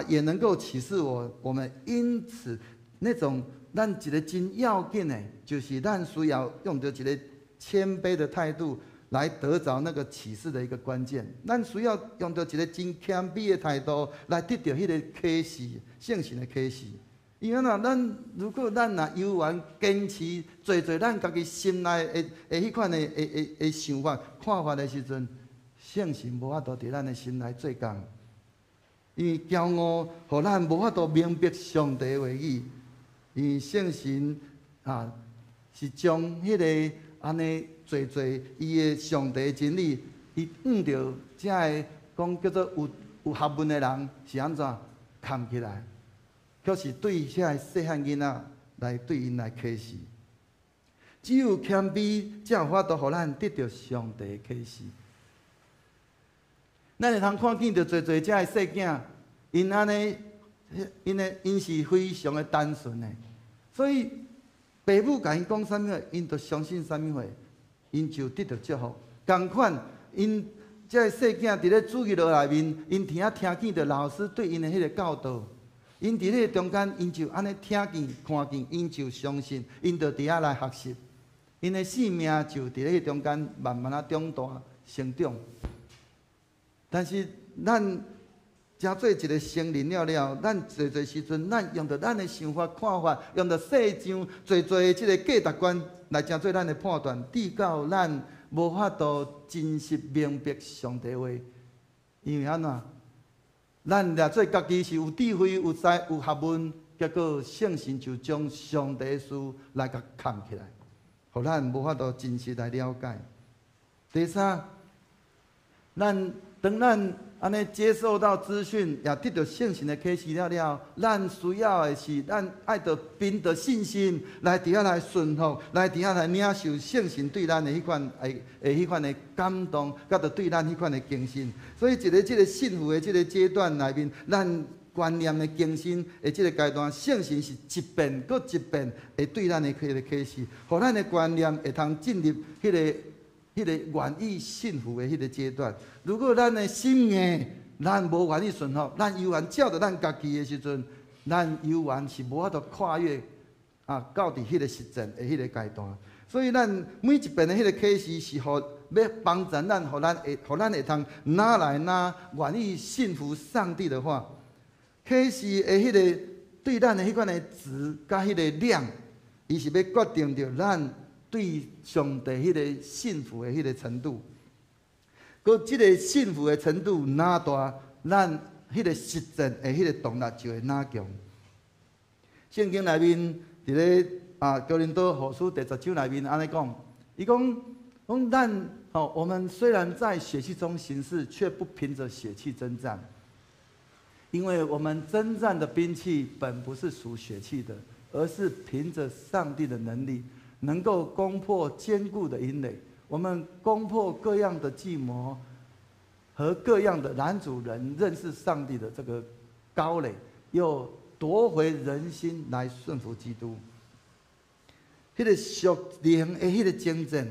也能够启示我们。因此，那种咱一个真要紧的，就是咱需要用着一个谦卑的态度来得着那个启示的一个关键。咱需要用着一个真谦卑的态度来得到迄个启示，圣神的启示。因为如果咱若犹原坚持做咱家己心内的迄款的想法、看法的时阵，圣神无法度伫咱的心内做工。因为骄傲，互咱无法度明白上帝的话语。因为圣神是将迄个安尼做伊的上帝的真理，伊按着遮个讲叫做有学问的人是安怎扛起来。却是对遐细汉囡仔来对因来启示，只有谦卑，才有法度互咱得到上帝的启示。咱会通看见着遮个细囝，因安尼，因是非常的单纯的，所以爸母甲因讲啥物话，因就相信啥物话，因就得到祝福。同款，因遮个细囝伫咧主日落内面，因听见着老师对因的迄个教导。因伫咧中间，因就安尼听见、看见，因就相信，因就伫遐来学习，因的性命就伫咧中间慢慢长大成长。但是咱真做一个成人了，咱做时阵，咱用着咱的想法、看法，用着世上做的即个价值观来真做咱的判断，直到咱无法度真实明白上帝话，因为安怎？咱掠做家己是有智慧、有学问，结果圣神就将上帝的事来甲藏起来，互咱无法度真实来了解。第三，当咱安尼接受到资讯，也得到圣神的启示了，咱需要的是咱爱着凭着信心来伫遐来顺服，来伫遐来领受圣神对咱的迄款的感动，甲着对咱迄款的更新。所以即个信服的即个阶段内面，咱观念的更新的即个阶段，圣神是一遍搁一遍会对咱的迄个启示，互咱的观念会通进入迄个愿意信服的迄个阶段。如果咱的心硬，咱无愿意顺服，咱犹原照着咱家己的时阵，咱犹原是无法度跨越到伫迄个实践的迄个阶段。所以咱每一遍的迄个启示是要帮助咱，互咱会通拿来愿意信服上帝的话。启示的迄个对咱的迄款的值甲迄个量，伊是要决定着咱对上帝迄个信服的迄个程度。佮即个信服的程度哪大，咱迄个实践的迄个动力就会哪强。圣经内面伫咧哥林多后书第10章内面安尼讲，伊讲咱我们虽然在血气中行事，却不凭着血气征战，因为我们征战的兵器本不是属血气的，而是凭着上帝的能力，能够攻破坚固的营垒。我们攻破各样的计谋和各样的拦阻人认识上帝的这个高垒，又夺回人心来顺服基督。迄个属灵的迄个征战，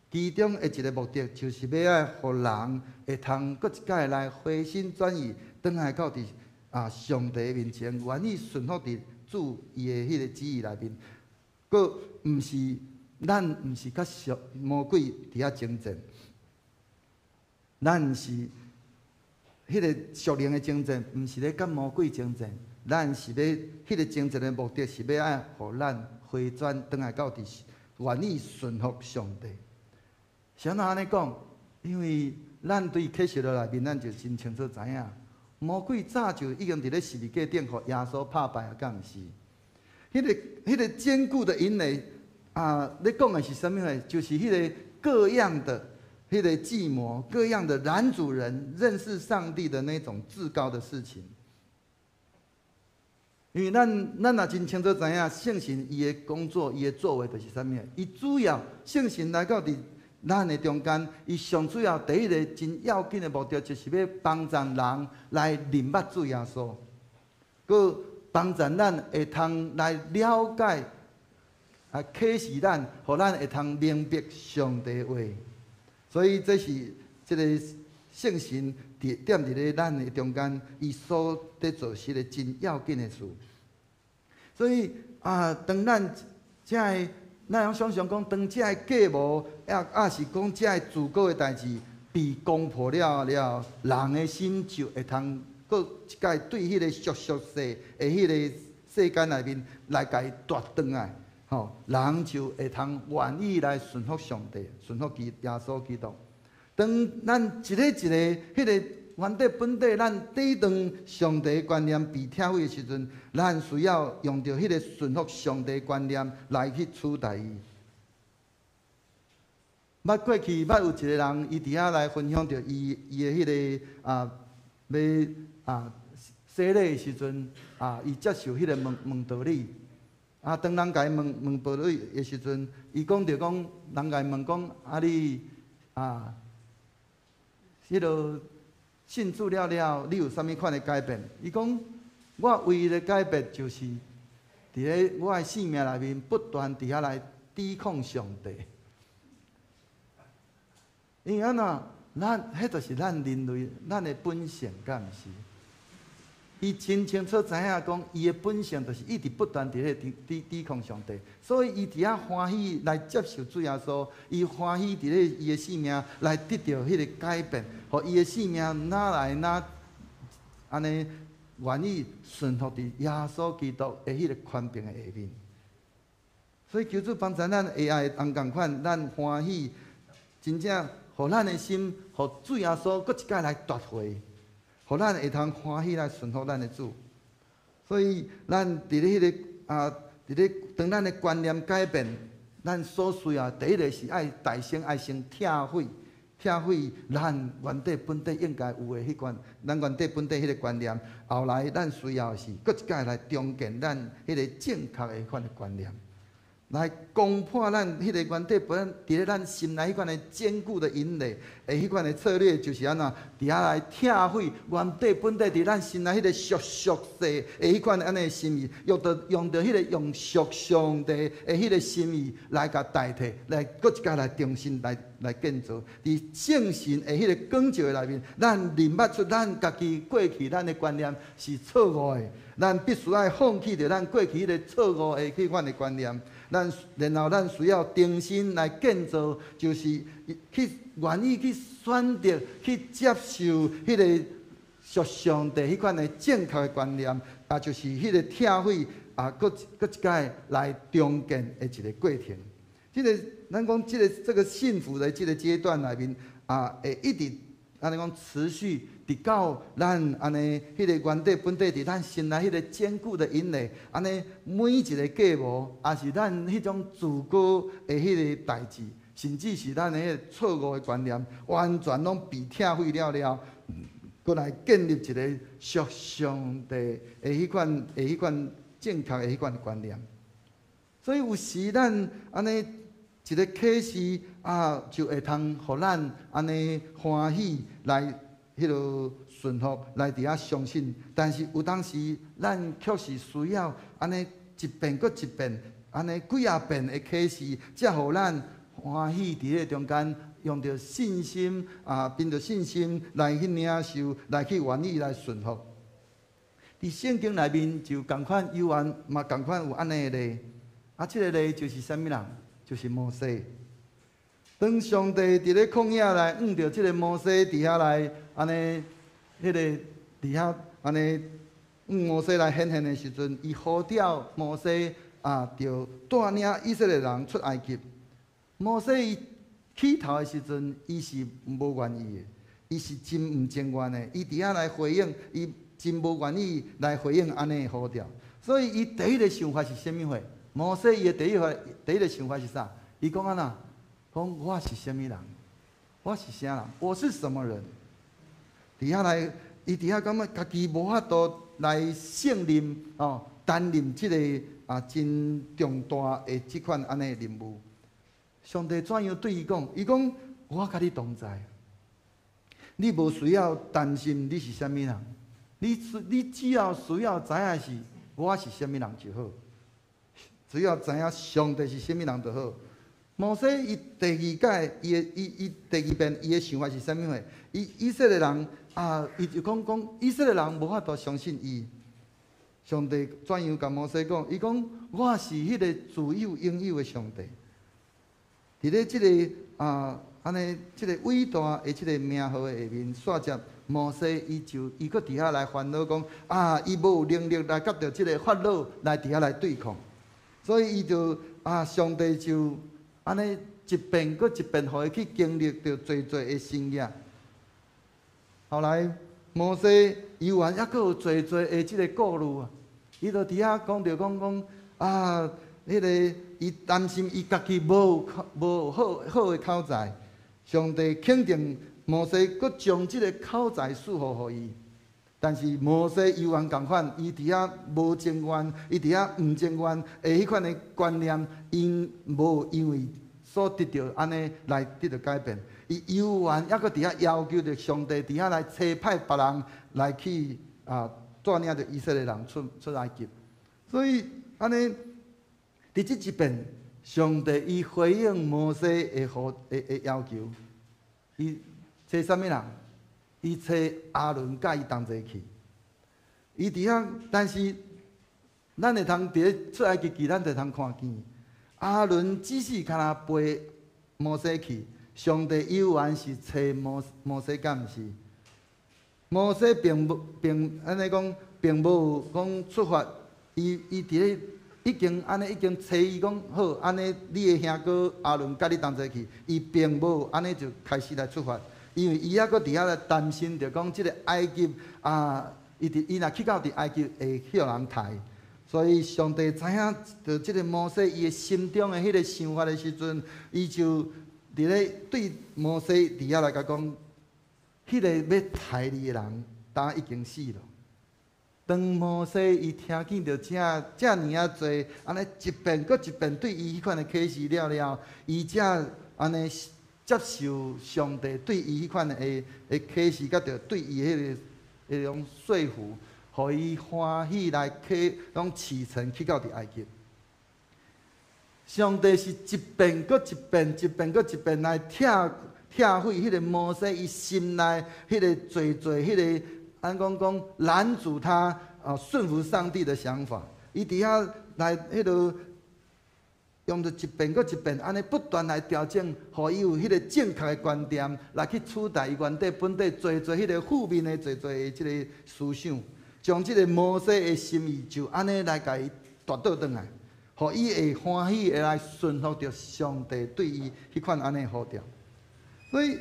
其中的一个目的，就是要爱互人会通搁一届来回心转意，转来到伫上帝面前，愿意顺服伫主伊的迄个旨意内面，佮毋是。咱毋是甲魔鬼伫遐征战，咱是迄个属灵的征战，毋是咧甲魔鬼征战。咱是要迄个征战的目的是要爱互咱回转转来到伫愿意顺服上帝。谁人安尼讲？因为咱对启示录内面，咱就真清楚知影，魔鬼早就已经伫咧十字架顶，互耶稣拍败啊，敢毋是？迄个坚固的营垒。咧讲的是啥物话？就是迄个各样的迄个计谋，各样的拦阻人认识上帝的那种至高的事情。因为咱也真清楚知影，圣神伊的工作、伊的作为就是啥物？伊主要圣神来到咱的中间，伊上主要第一个真要紧的目的，就是要帮助人来认捌主耶稣，佮帮助咱会通来了解启示咱，互咱会通明白上帝的话。所以这是这个圣神点伫咧咱的中间，伊所在做是个真要紧的事。所以当咱咱想想讲，当这假模也是讲这自古的代志被攻破了，人的心就会通搁一届对迄个俗世的迄个世间内面来甲伊夺转来，人就会通愿意来顺服上帝，顺服耶稣基督。当咱一个迄个原底本底，咱第一段上帝的观念被拆毁的时阵，咱需要用到迄个顺服上帝的观念来去取代伊。过去有一个人，伊伫遐来分享着伊的迄个要洗礼的时阵伊接受迄个问道理。当人甲伊问道理的时阵，伊讲着讲，人甲伊问讲你迄落信主了，你有啥物款的改变？伊讲，我唯一的改变就是伫咧我的生命内面不断伫遐来抵抗上帝。因为安怎，迄就是咱人类咱的本性，敢毋是？伊真清楚知影讲，伊的本性就是一直不断伫咧抵抗上帝，所以伊伫遐欢喜来接受主耶稣，伊欢喜伫咧伊的生命来得到迄个改变，互伊的生命哪安尼愿意顺服伫耶稣基督的迄个权柄的下面。所以求主帮助咱会爱同共款，咱欢喜真正互咱的心，互主耶稣搁一届来夺回。互咱会通欢喜来顺服咱的主，所以咱伫咧迄个伫咧当咱的观念改变，咱所需要第一个是爱大先爱先拆毁咱原底本底应该有的迄款，咱原底本底迄个观念。后来咱需要的是搁一届来重建咱迄个正确的迄款的观念。来攻破咱迄个原底本伫咧咱心内迄款的坚固的营垒，迄款的策略就是安怎？伫遐来拆毁原底本底伫咱心内迄个属世的迄款安尼的心意，用到迄个用属上帝的迄个心意来甲代替，来搁一届来重新来建造。伫圣神的迄个光照内面，咱认捌出咱家己过去咱的观念是错误的，咱必须要放弃掉咱过去迄个错误的迄款的观念。然后咱需要重新来建造，就是去愿意去选择、去接受迄个属上帝迄款的正确的观念，就是迄个拆毁搁一届来重建的一个过程。咱讲这个幸福的这个阶段内面会一直安尼讲持续。直到咱安尼迄个原底本底伫咱心内迄个坚固的营垒，安尼每一个计谋，也是咱迄种自古的迄个代志，甚至是咱的迄个错误的观念，完全拢被拆毁了，过来建立一个属上帝的迄款正确的迄款观念。所以有时咱安尼一个启示就会通互咱安尼欢喜来。迄落顺服来伫遐相信，但是有当时咱确实需要安尼一遍搁一遍，安尼几啊遍的启示，才互咱欢喜伫咧中间，用着信心凭着信心来去领受，来去愿意来顺服。伫圣经内面就共款有嘛共款有安尼的例，这个例就是啥物人？就是摩西。当上帝伫咧旷野来遇到这个摩西伫遐来安尼，迄个伫遐安尼摩西来显现的时阵，伊呼召摩西就带领以色列人出埃及。摩西伊起头的时阵，伊是无愿意的，伊是真唔情愿的。伊伫遐来回应，伊真无愿意来回应安尼的呼召。所以伊第一个想法是啥物货？摩西伊的第一个想法是啥？伊讲安那？讲我是什么人？我是啥人？我是什么人？伫遐来，伊伫遐感觉家己无法度来胜任哦，担任即个真重大的即款安尼任务。上帝怎样对伊讲？伊讲我甲你同在，你无需要担心你是啥物人，你只要需要知影是我是啥物人就好，只要知影上帝是啥物人就好。摩西伊第二届，伊第二遍伊的想法是啥物货？以色列人伊就讲以色列人无法度相信伊。上帝怎样甲摩西讲？伊讲我是迄个自有永有的上帝。伫咧即个安尼即个伟大的即个名号的下面，煞接摩西伊搁伫遐来烦恼讲伊无有能力来甲着即个法老来伫遐来对抗，所以伊就上帝就。安尼一遍搁一遍，互伊去经历着侪的生涯。后来摩西游完，还佫有侪的即个顾虑啊。伊就伫遐讲着讲迄个伊担心伊家己无好的口才。上帝肯定摩西，搁将即个口才赐福互伊。但是摩西游完共款，伊伫遐无情愿，伊伫遐毋情愿的迄款的观念，因为所得到安尼来得到改变。伊游完，还佫伫遐要求着上帝伫遐来差派别人来去带领着以色列人出埃及。所以安尼，伫即一遍，上帝伊回应摩西的要求，伊找啥物人？伊找阿伦甲伊同齐去，伊伫遐，但是咱会通伫咧出埃及记，咱会通看见阿伦只是敢若陪摩西去，上帝有缘是找摩西，敢毋是？摩西并安尼讲，并无讲出发，伊伫咧已经找伊讲好，安尼你的兄哥阿伦甲你同齐去，伊并无安尼就开始来出发。因为伊还佫伫遐来担心着讲即个埃及伊若去到伫埃及会去互人杀，所以上帝知影着即个摩西伊的心中的迄个想法的时阵，伊就伫咧对摩西伫遐来甲讲，迄个要杀你的人，已经死了。当摩西伊听见着遮尔啊侪安尼一遍搁一遍对伊迄款的启示了，伊才安尼。接受上帝对伊迄款的启示，甲着对伊迄种说服，互伊欢喜来拢启程去到伫埃及。上帝是一遍搁一遍，一遍搁一遍来拆毁迄个摩西伊心内迄个侪迄个按讲拦阻他顺服上帝的想法。伊伫遐来迄个。用着一遍搁一遍，安尼不断来调整，互伊有迄个正确的观点来去取代伊原底本地侪迄个负面的侪的即个思想，将即个摩西的心意就安尼来甲伊夺倒转来，互伊会欢喜的来顺服着上帝对伊迄款安尼呼召。所以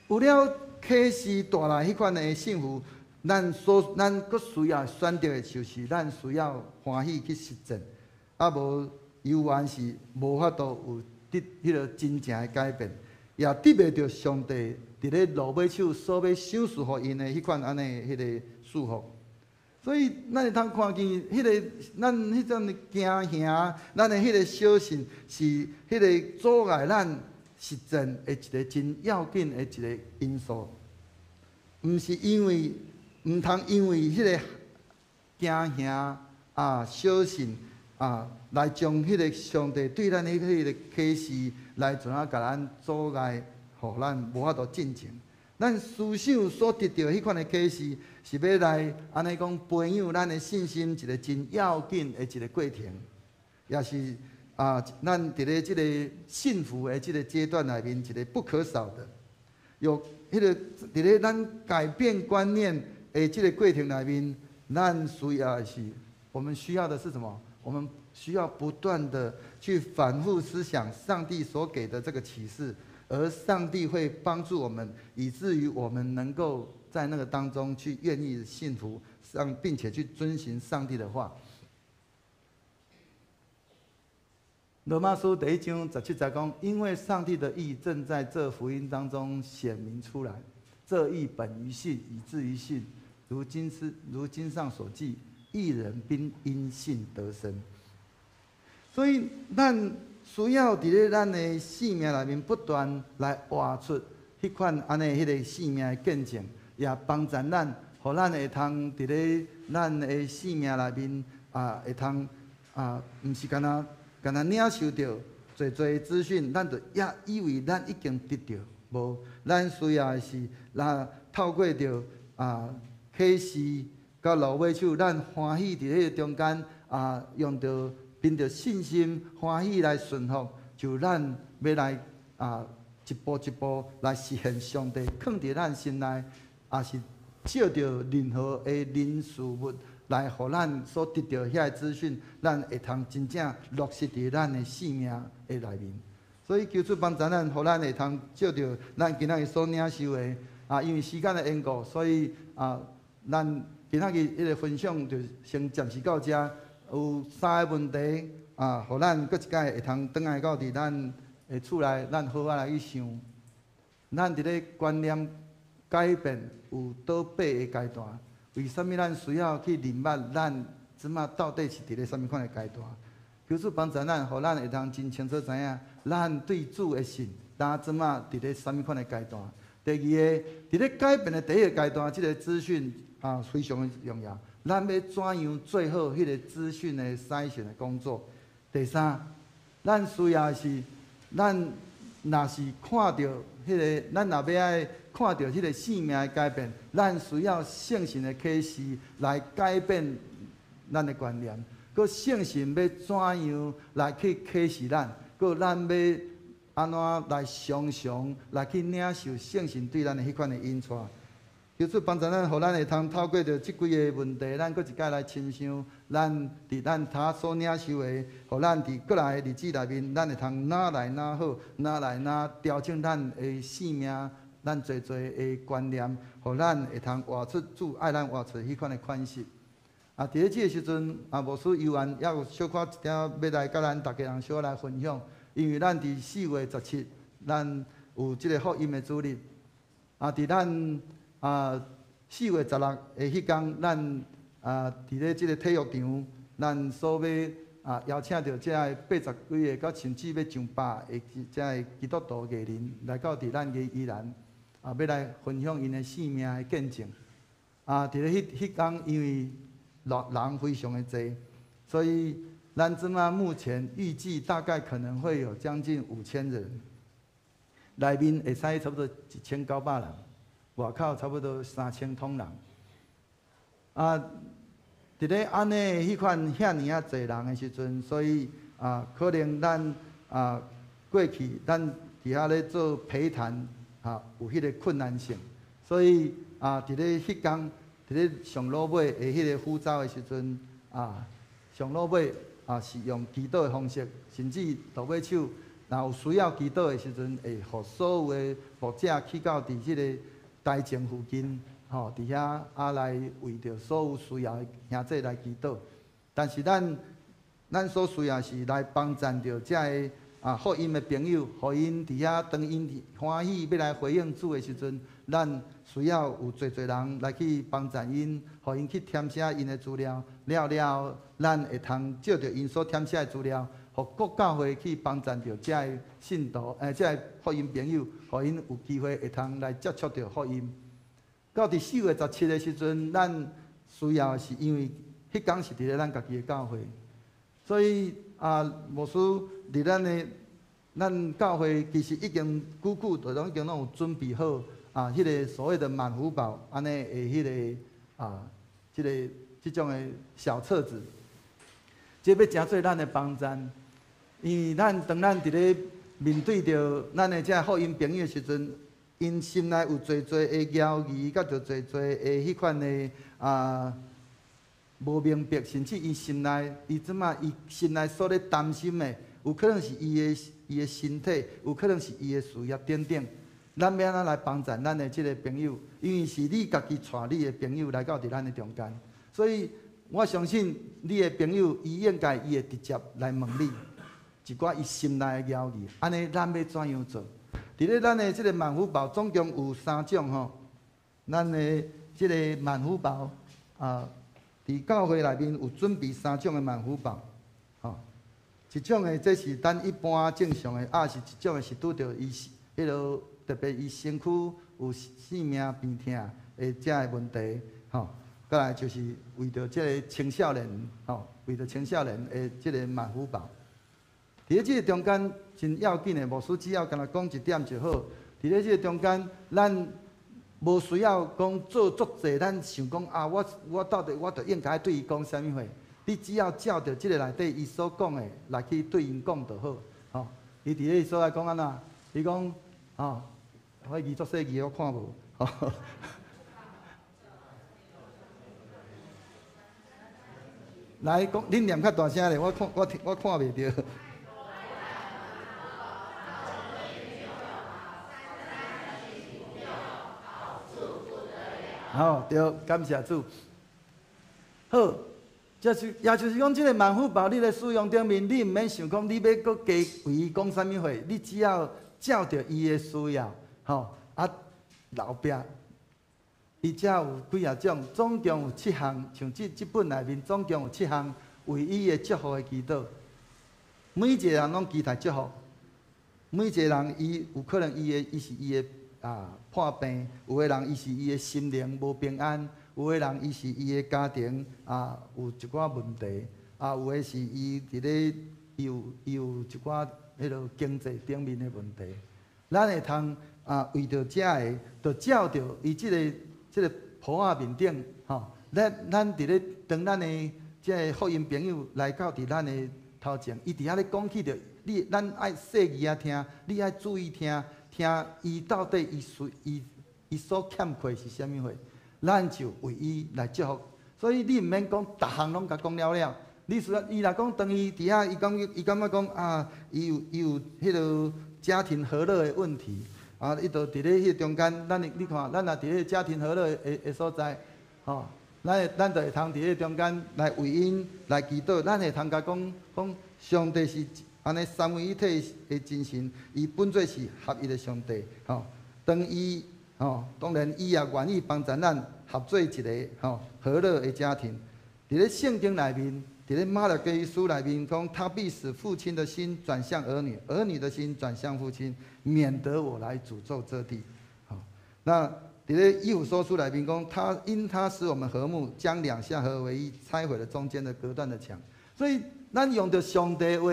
有了启示带来迄款的幸福，咱搁需要选择的就是咱需要欢喜去实践，无。有缘是无法度有得迄个真正的改变，也得袂着上帝伫咧落尾手所要赏赐互因的迄款安尼迄个祝福。所以咱会通看见迄个咱迄种惊吓，咱的迄个小信是迄个阻碍咱实践的一个真要紧的一个因素。毋是因为毋通因为迄个惊吓小信。来将迄个上帝对咱迄个启示来怎啊，甲咱阻碍，互咱无法度进前。咱思想所得到迄款的启示，是要来安尼讲培养咱的信心一个真要紧的一个过程，也是咱伫咧即个幸福的即个阶段内面一个不可少的。有迄个伫咧咱改变观念的即个过程内面，咱需要的是，我们需要的是什么？我们需要不断的去反复思想上帝所给的这个启示，而上帝会帮助我们，以至于我们能够在那个当中去愿意信服并且去遵循上帝的话。罗马书第1章17节讲，因为上帝的义正在这福音当中显明出来，这义本于信，以至于信，如经上所记，义人必因信得生。所以，咱需要伫咧咱的生命内面不断来活出迄款安尼迄个生命的见证，也帮助咱，互咱会通伫咧咱的生命内面会通毋是干那领受到侪资讯，咱就也以为咱已经得到，无，咱需要的是，透过着启示甲芦苇手，咱欢喜伫迄个中间用着。凭着信心欢喜来顺服，就咱要来一步一步来实现上帝放伫咱心内，也是照着任何的人事物来，互咱所得到遐个资讯，咱会通真正落实伫咱的生命的内面。所以求主帮助咱，互咱会通照着咱今仔日所领受的因为时间的缘故，所以咱今仔日迄个分享就先暂时到遮。有3个问题互咱搁一摆会通转来到伫咱的厝内，咱好好来去想，咱伫咧观念改变有倒八个阶段，为什么咱需要去认捌咱即马到底是伫咧什么款的阶段？求主帮助咱，互咱会通真清楚知影，咱对主的信，咱即马伫咧什么款的阶段？第二个，伫咧改变的第1个阶段，即个资讯非常的重要。咱要怎样做好迄个资讯的筛选的工作？第三，咱需要的是，咱若是看到迄个，咱若要爱看到迄个生命的改变，咱需要圣神的启示来改变咱的观念。佮圣神要怎样来去启示咱？佮咱要安怎来常常来去领受圣神对咱的迄款的引带？求主帮助咱，互咱会通透过着即几个问题，咱搁一摆来深想，咱伫咱他所领受的，互咱伫过来的日子内面，咱会通哪来哪好，哪来哪调整咱的生命，咱侪的观念，互咱会通活出主爱咱活出迄款的款式。伫咧即个时阵，无使犹原也有小可一点要来甲咱大家人小来分享，因为咱伫4月17，咱有即个福音的主日，伫咱。4月16的迄天，咱伫咧即个体育场，咱所要邀请到遮个80几个，到甚至要上100个遮个基督徒艺人来到伫咱个宜兰，要来分享因的生命的见证。伫咧迄天，因为人非常的多，所以咱即马目前预计大概可能会有将近5000人，内面会使差不多1900人。外口差不多3000通人，伫咧安尼迄款遐尼啊侪人的时阵，所以可能咱过去咱伫遐咧做陪谈有迄个困难性，所以伫咧迄天，伫咧上路尾的迄个呼召的时阵，上路尾是用祈祷的方式，甚至芦苇手，若有需要祈祷的时阵，会互所有的牧者去到伫即个。台前附近，伫遐来为着所有需要的兄弟来祈祷。但是咱所需要是来帮助着遮个福音的朋友，互因伫遐当因欢喜要来回应主的时阵，咱需要有侪人来去帮助因，互因去填写因的资料，了，咱会通照着因所填写的资料。互各教会去帮助着遮个信徒，遮个福音朋友，互因有机会会通来接触到福音。到伫4月17的时阵，咱需要是因为迄天是伫咧咱家己的教会，所以牧师伫咱教会其实已经久就已经有准备好迄个所谓的满福宝安尼的迄个即种的小册子，这要诚做咱的帮衬。因为当咱伫咧面对着咱的遮福音朋友的时阵，因心内有侪的犹豫，甲着侪的迄款的无明白，甚至伊心内伊心内所咧担心的，有可能是伊的身体，有可能是伊的事业等等。咱要安怎来帮助咱的即个朋友？因为是你家己带你的朋友来到伫咱的中间，所以我相信你的朋友伊应该会直接来问你。一寡伊心内的妖异，安尼咱要怎样做？伫咧咱的即个万福宝总共有3种吼，咱的即个万福宝啊，伫教会内面有准备3种的万福宝，吼，一种的这是咱一般正常的，是一种的是拄着伊迄落特别伊身躯有性命病痛的遮的问题，吼，再来就是为着即个青少年，吼，为着青少年的即个万福宝。伫咧即个中间真要紧的，牧师只要干那讲一点就好。伫咧即个中间，咱无需要讲做足济，咱想讲啊，我到底我着应该对伊讲啥物话？你只要照着即个内底伊所讲的来去对因讲就好。吼，伊伫咧所来讲安怎？伊讲，吼，我字作细字我看无。吼。来讲，恁念较大声咧，我看袂着。好，对，感谢主。好，也就是讲，即个万福宝，你咧使用顶面，你毋免想讲你要搁加为伊讲啥物话，你只要照着伊的需要，吼啊，后壁伊遮有几啊种，总共有7项，像即本内面总共有7项为伊的祝福的祈祷。每一个人拢期待祝福，每一个人伊有可能伊是伊的。破病，有个人伊是伊的心灵无平安，有个人伊是伊的家庭有一寡问题，有个是伊伫咧有一寡迄落经济顶面的问题。咱会通为着遮个，着照着伊即个谱仔面顶吼，咱伫咧当咱的即个福音朋友来到伫咱的头前，伊伫遐咧讲起着咱爱细字仔听，你爱注意听。听伊到底伊所欠缺是啥物货，咱就为伊来祝福。所以你毋免讲，逐项拢甲讲了了。你需要伊若讲，当伊伫遐，伊感觉讲伊有迄落家庭和乐的问题伊就伫咧迄中间，你看，咱若伫咧家庭和乐的所在，吼，咱就会通伫咧中间来为因来祈祷，咱会通甲讲上帝是。安尼三位一体的精神，伊本做是合一的上帝，吼。当伊，吼，当然伊也愿意帮助咱合做一个，吼，和乐的家庭。伫咧圣经内面，伫咧马勒基书内面讲，他必使父亲的心转向儿女，儿女的心转向父亲，免得我来诅咒这地。好，那伫咧以弗所书内面讲，他使我们和睦，将两下合为一，拆毁了中间的隔断的墙。所以。咱用着上帝话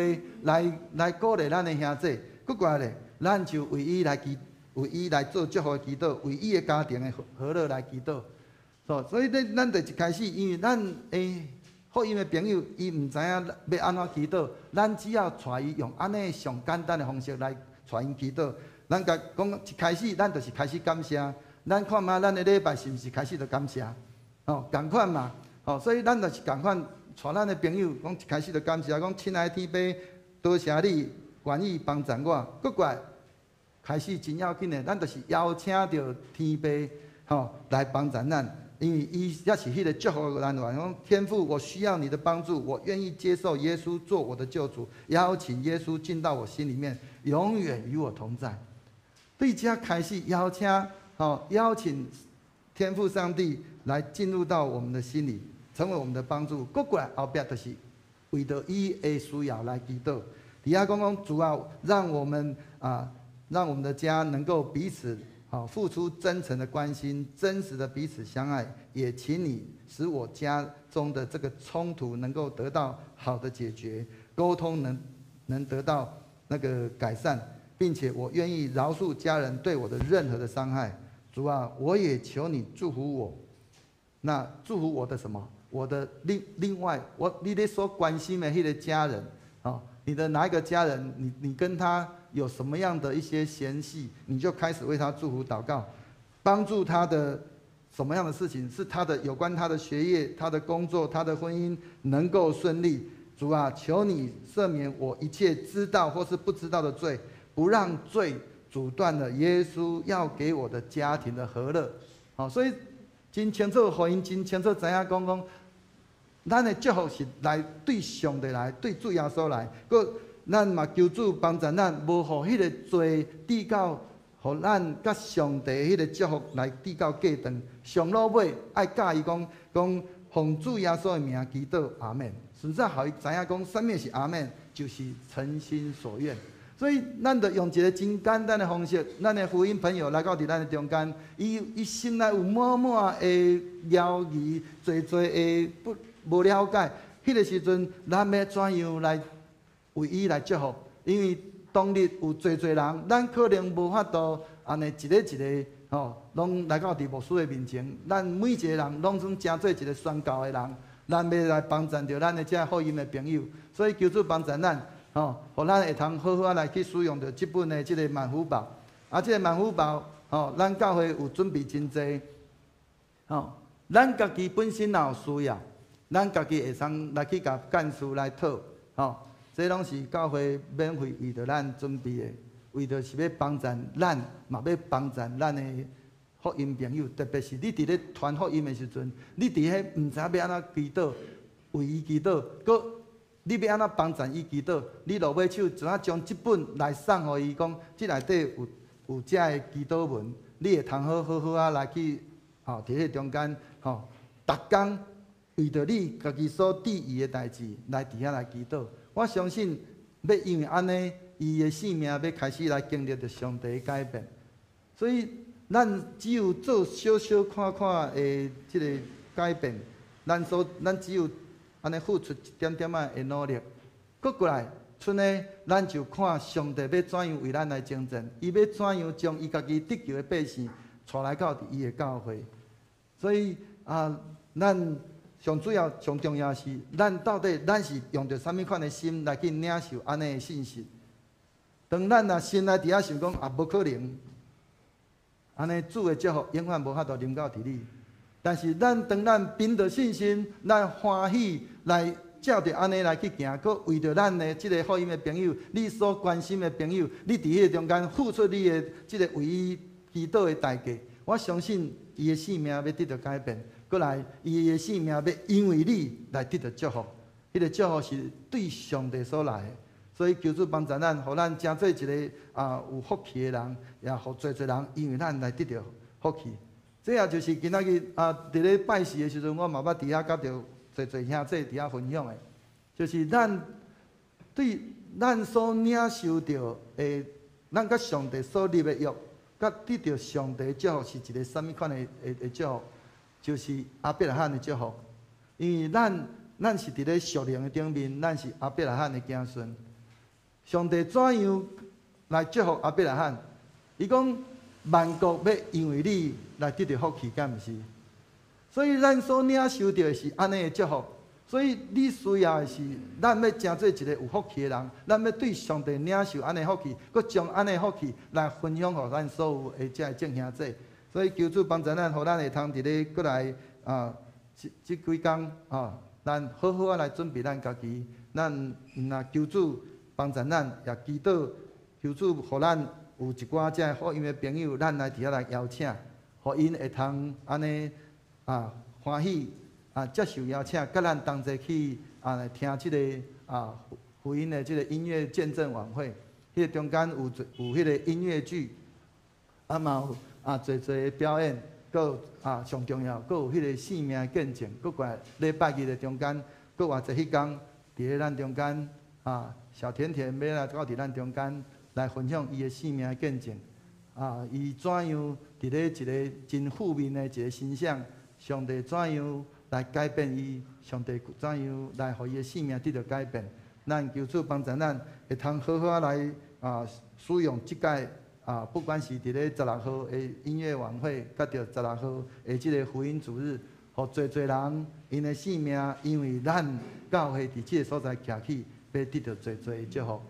来鼓励咱的兄弟，搁过来咧，咱就为伊来做祝福的祈祷，为伊的家庭的和乐来祈祷。所以咱就一开始，因为咱福音的朋友，伊毋知影要安怎祈祷，咱只要带伊用安尼上简单的方式来带因祈祷。咱甲讲一开始，咱就是开始感谢，咱看嘛，咱的礼拜是毋是开始就感谢？共款嘛，所以咱就是共款。带咱的朋友讲一开始就感谢，讲亲爱的天父，多谢你愿意帮助我。搁过来开始真要紧的，咱就是邀请着天父来帮助咱，因为伊也是迄个祝福咱话讲天父，我需要你的帮助，我愿意接受耶稣做我的救主，邀请耶稣进到我心里面，永远与我同在。对家开始邀请天父上帝来进入到我们的心里。成为我们的帮助，过来后壁就是为着伊的需要来祈祷。底下讲主啊，让我们的家能够彼此付出真诚的关心，真实的彼此相爱。也请你使我家中的这个冲突能够得到好的解决，沟通能得到那个改善，并且我愿意饶恕家人对我的任何的伤害。主啊，我也求你祝福我。那祝福我的什么？我的另外，你咧所关心的迄个家人，你的哪一个家人，你跟他有什么样的一些嫌隙，你就开始为他祝福祷告，帮助他的什么样的事情，是他的有关他的学业、他的工作、他的婚姻能够顺利。主啊，求你赦免我一切知道或是不知道的罪，不让罪阻断了耶稣要给我的家庭的和乐。所以真清楚，互因真清楚知影讲，咱的祝福是来对上帝来，对主耶稣来。咱嘛求主帮助咱，无互迄个罪抵到，互咱甲上帝迄个祝福来抵到过长。上老尾爱教伊讲奉主耶稣的名祈祷，阿门。顺便互伊知影讲，啥物是阿门，就是诚心所愿。所以，咱着用一个真简单的方式，咱的福音朋友来到伫咱的中间，伊心内有满满的犹豫，侪的无了解。迄个时阵，咱要怎样来为伊来祝福？因为当日有侪人，咱可能无法度安尼一个拢来到伫牧师的面前。咱每一个人拢算诚做一个宣教的人，咱要来帮助着咱的这福音的朋友。所以求主帮助咱。互咱会通好好来去使用着即本的即个万福报，即个万福报，咱教会有准备真济，咱家己本身也有需要，咱家己会通来去甲干事来讨，这拢是教会免费为着咱准备的，为着是要帮助咱，嘛要帮助咱的福音朋友，特别是你伫咧传福音的时阵，你伫遐毋知要安怎祈祷，为伊祈祷，你要安怎帮助伊祈祷？你落尾手怎啊将即本来送互伊，讲即内底有遮个祈祷文，你会通好啊来去伫迄中间逐工为着你家己所伫意的代志来伫遐来祈祷。我相信要因为安尼，伊的性命要开始来经历着上帝的改变。所以咱只有做小小看看的即个改变，咱只有。安尼付出一点点仔的努力，搁过来，剩的咱就看上帝要怎样为咱来征战，伊要怎样将伊家己得救的百姓带来到伊的教会。所以咱上主要、上重要是，咱到底是用着啥物款的心来去领受安尼的信息。当咱若心内伫遐想讲无可能，安尼主的祝福永远无法度临到伫你。但是当咱凭着信心，咱欢喜来照着安尼来去行，搁为着咱的即个福音的朋友，你所关心的朋友，你伫迄个中间付出你的即个为伊祈祷的代价，我相信伊的性命要得到改变，搁来伊的性命要因为你来得到祝福，迄个祝福是对上帝所来的。所以求主帮助咱，互咱诚做一个有福气的人，也互侪人因为咱来得到福气。这也就是今仔日伫咧拜祀的时阵，我嘛捌伫遐甲着侪兄弟伫遐分享的，就是咱所领受到的，咱甲上帝所立的约，甲得到上帝的祝福是一个啥物款的祝福？就是阿伯拉罕的祝福。因为咱是伫咧属灵的顶面，咱是阿伯拉罕的子孙。上帝怎样来祝福阿伯拉罕？伊讲万国要因为你来得到福气，敢毋是？所以咱所领受到的是安尼的祝福。所以你需要的是，咱要成做一个有福气的人，咱要对上帝领受安尼福气，佮将安尼福气来分享给咱所有的这众兄弟。所以求主帮助咱，互咱会通伫咧过来即几工咱好好来准备咱家己。咱若求主帮助咱，也祈祷求主，互咱有一寡这福音的朋友，咱来伫遐来邀请，互因会通安尼欢喜接受邀请，甲咱同齐去来听即个福音的即个音乐见证晚会。迄个中间有迄个音乐剧，嘛有侪的表演，佮上重要，佮有迄个性命的见证，佮过来礼拜日的中间，佮偌侪迄天伫咧咱中间小甜甜要来到伫咱中间来分享伊的性命的见证。伊怎样伫咧一个真负面的一个形象，上帝怎样来改变伊？上帝怎样来互伊的性命得到改变？咱求主帮助咱，会通好好来使用即届不管是伫咧16号的音乐晚会，甲着16号的即个福音主日，互侪人因的性命，因为咱教会伫即个所在徛起，要得到侪的祝福。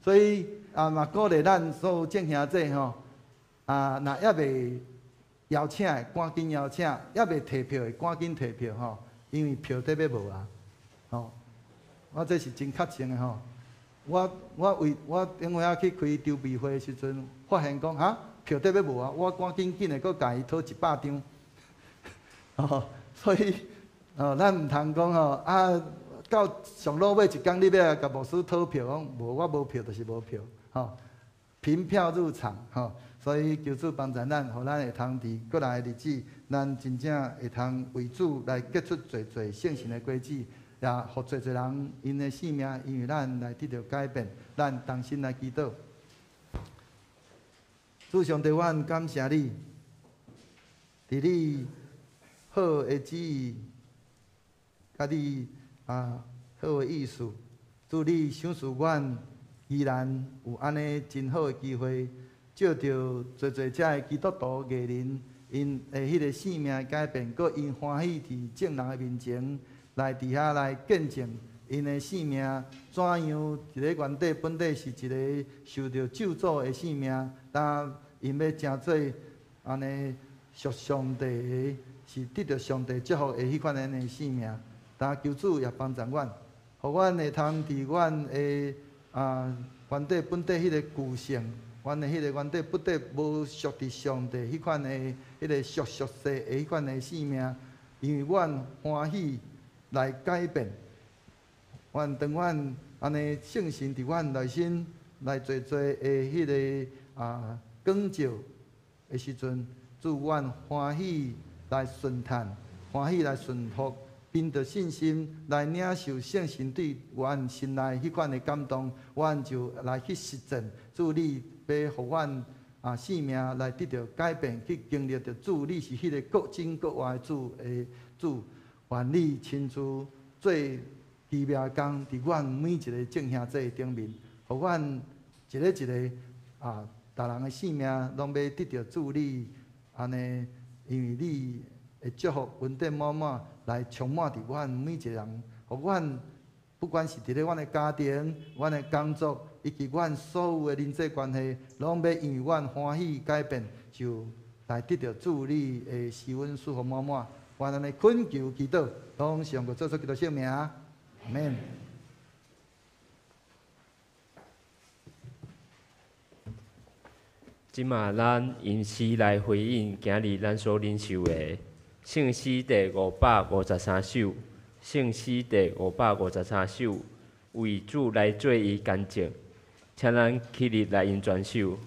所以嘛鼓励咱所有众兄弟若还未邀请的，赶紧邀请；还未摕票的，赶紧摕票因为票底要无我这是真确实的我顶下去开筹备会的时阵，发现讲票底要无我赶紧的搁甲伊讨100张。所以咱毋通讲到上落尾一天，你要来甲牧师讨票，讲无我无票就是无票，吼，凭票入场，吼。所以求主帮助咱，互咱会通伫过来的日子，咱真正会通为主来结出侪侪圣神的果子，也互侪侪人因的性命，因为咱来得到改变，咱同心来祈祷。主上帝，阮感谢你，伫你好的旨意，甲你好的意思，主你赏赐阮依然有安尼真好的机会。借着侪侪遮的基督徒艺人，因的迄个性命改变，搁因欢喜伫众人的面前来伫遐来见证因的性命怎样一个原底本底是一个受到咒诅的性命，但因要成做安尼属上帝的，是得到上帝祝福的迄款安尼性命。但求主也帮助阮，互阮会通伫阮的原底本底迄个旧性。阮的迄个原底不得无属伫上帝迄款的迄个属世的迄款的性命，因为阮欢喜来改变，阮当阮安尼圣神伫阮内心来做的迄个光照的时阵，主阮欢喜来顺叹，欢喜来顺服，凭着信心来领受圣神对阮心内迄款的感动，阮就来去实践。主你。要互阮性命来得到改变，去经历着主，你是迄个各真各活的主，愿你亲自做奇妙工伫阮每一个众兄弟顶面，互阮一个一个逐人的性命拢要得到主你安尼，因为你的祝福恩典满满来充满伫阮每一个人，互阮不管是伫咧阮的家庭、阮的工作。以及阮所有的人际关系，拢要因为阮欢喜改变，就来得到主你的施恩赐福满满。愿咱的恳求祈祷，拢上过做出基督圣名，阿免。即马咱因诗来回应今日咱所领受的圣诗第553首，圣诗第553首，为主来做伊干净。请咱起立来因转首。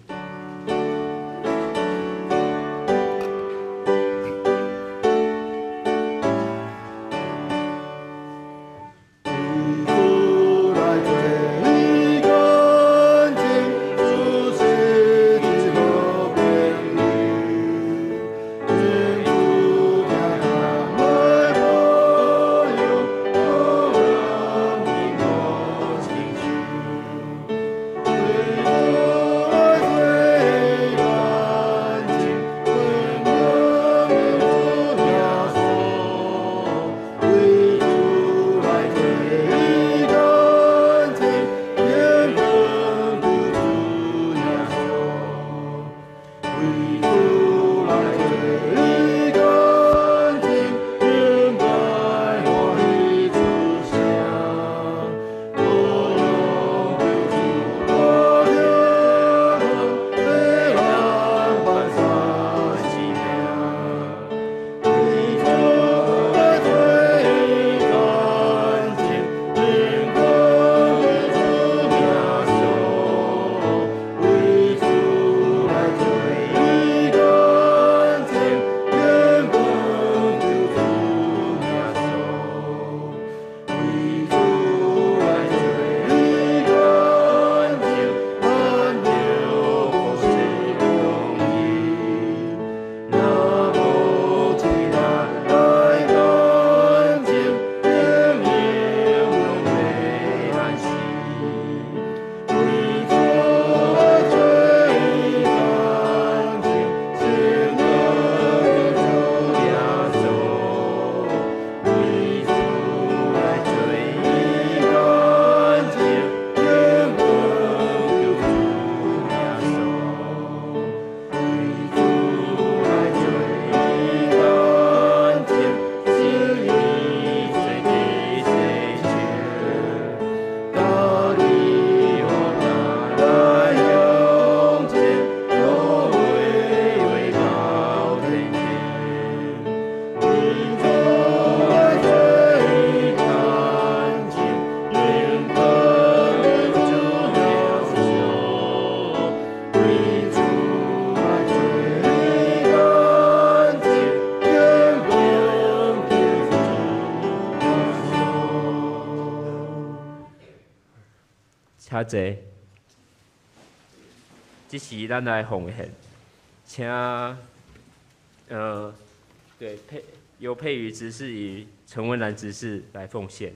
请坐。这是咱来奉献，请由佩瑜执事与陈文兰执事来奉献。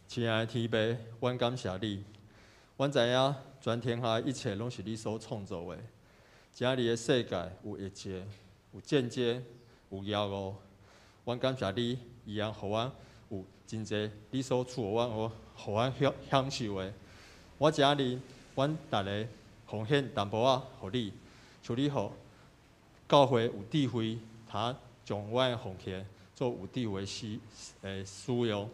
亲爱的天父，阮感谢你。阮知影全天下一切拢是你所创造的。今日的世界有疫情，有战争，有饥饿。阮感谢你，伊样互阮有真济你所赐予阮，互阮享受的。我今日阮逐个奉献淡薄仔互你，求你互教会有智慧，他将阮的奉献做有智慧使用。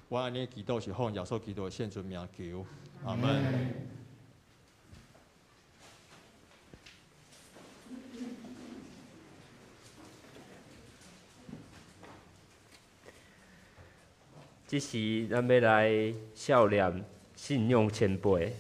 我安尼祈祷是奉耶稣基督的圣尊名求，阿门。这时咱要来孝念信仰前辈。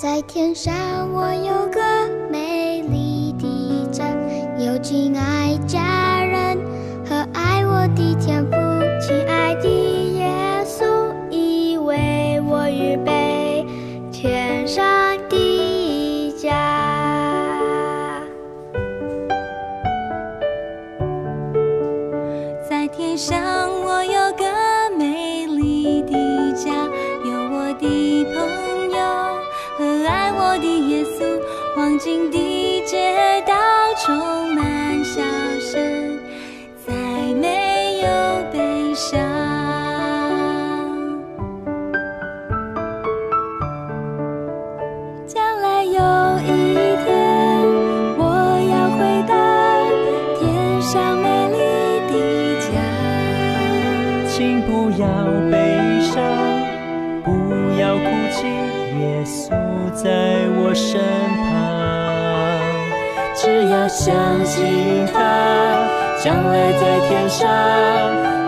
在天上，我有个美丽的家，有亲爱家人和爱我的天父。亲爱的耶稣，已为我预备天上的家。在天上，我有个美丽的家，有我的朋友和爱我的耶稣，黄金的街道充满笑声，再没有悲伤。将来有一天，我要回到天上美丽的家。请不要悲伤，不要哭泣，耶稣在我身旁，只要相信他，将来在天上，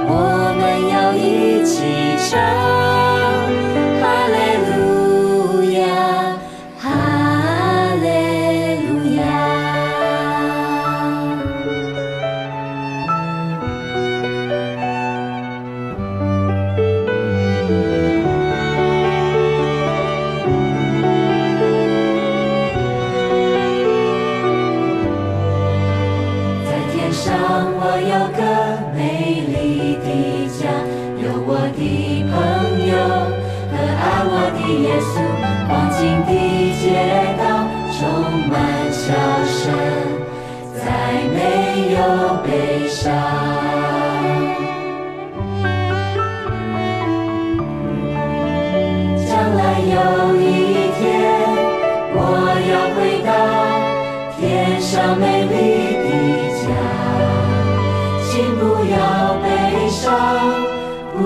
我们要一起唱。哈利路亚，哈利路亚。在天上，我有个美丽的家，有我的朋友和爱我的耶稣，黄金的街道充满笑声，再没有悲伤。将来有一天，我要回到天上美丽的家，请不要悲伤，不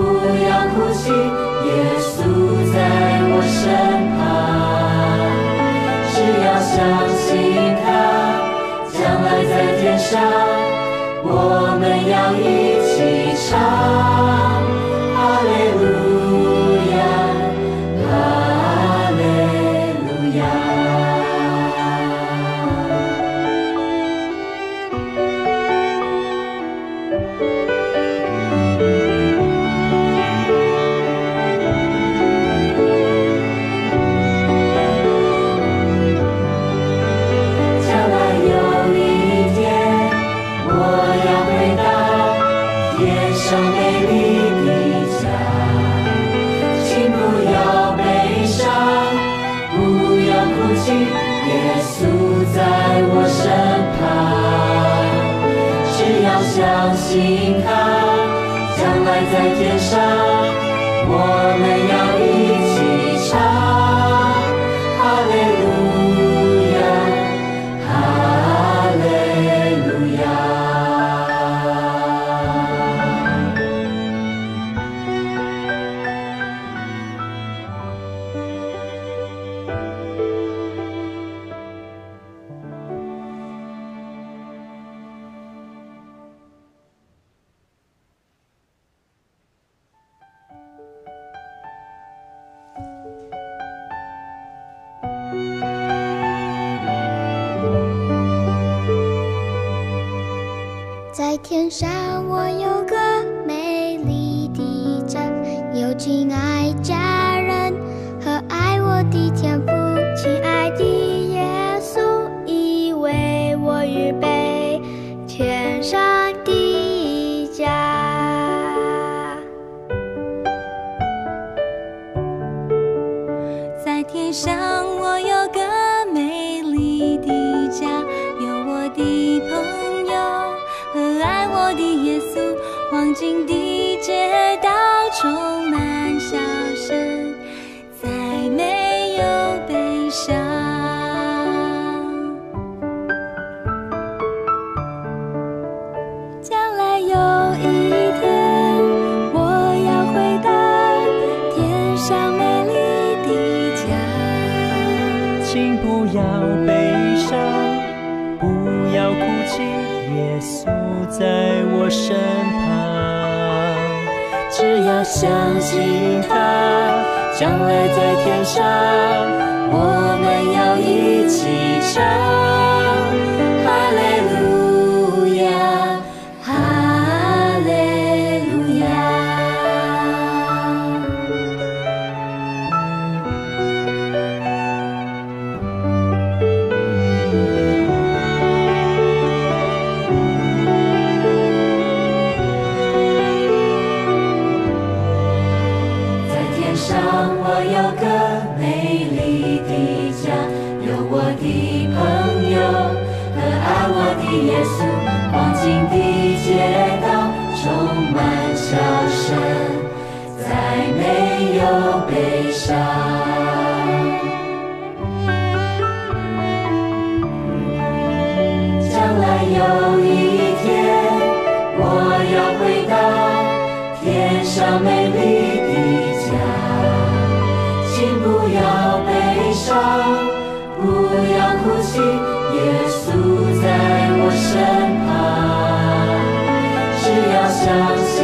要哭泣，耶稣在我身旁。只要相信他，将来在天上，我们要一起唱。哈利路亚，哈利路亚。将来有一天，我要回到天上美丽的家，请不要悲伤，不要哭泣，耶稣在我身旁。只要相信他，将来在天上，我们要一起唱。哈利路亚，哈利路亚。在天上，我有个美丽的家，有亲爱家人和爱我的天父。亲爱的耶稣，已为我预备天上的家。在天上，我有个美丽的家，有我的朋友和爱我的耶稣，黄金的街道充满笑声，再没有悲伤。将来有一天，我要回到天上美丽的家，请不要悲伤，不要哭泣，耶稣在我身旁。只要相信他，将来在天上，我们要一起唱。哈利路亚，哈利路亚。在天上，我有个美丽的家，有我的朋友相信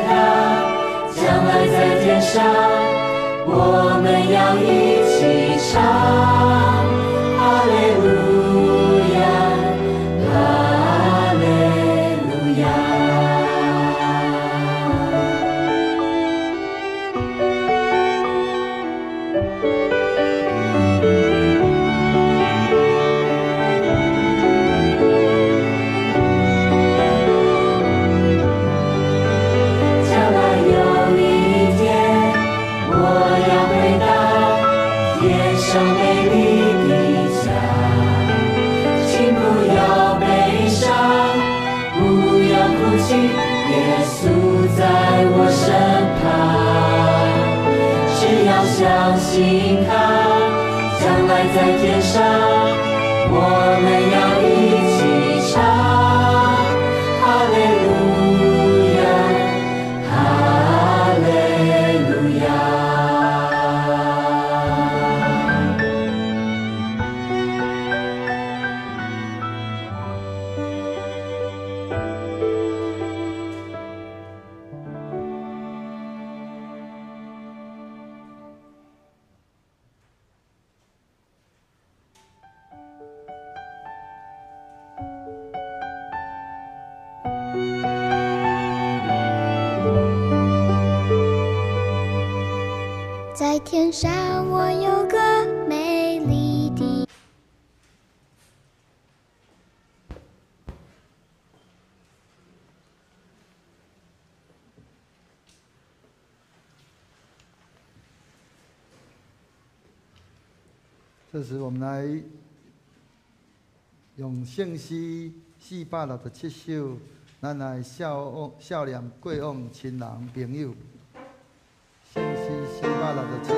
他，将来在天上，我们要一起唱。哈利路亚，哈利路亚。将来有一天，我要回到天上美丽的家，请不要悲伤，不要哭泣，耶稣在我身旁。只要相信他，将来在天上，我们要一起唱。哈利路亚，哈利路亚。在天上，我有个美丽的。这时我们来用圣诗467首，咱来孝念过往亲人朋友。圣诗467首。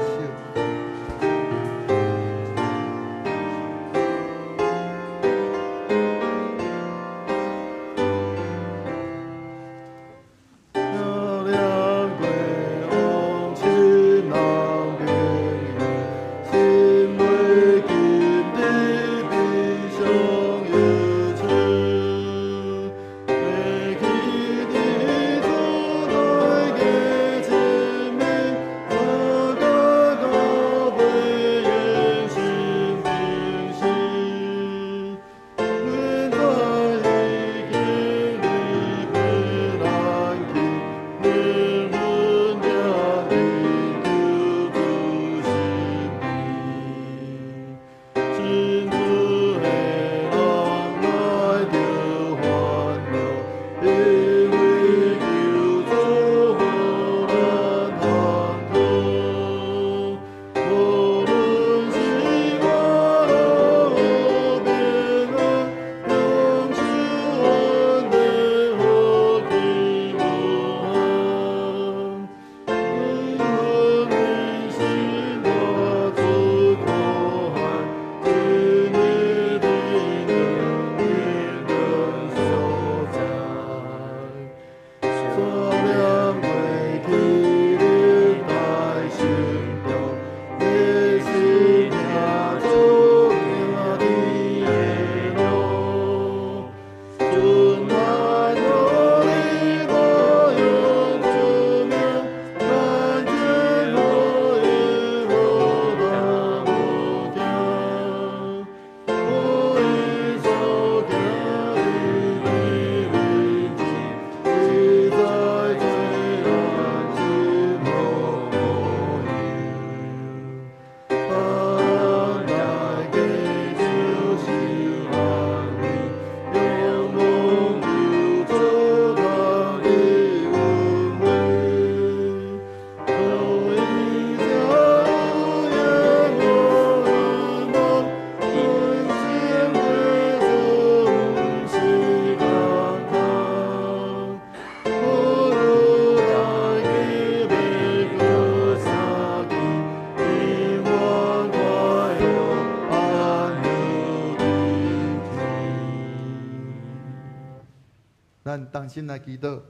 咱同心来祈祷，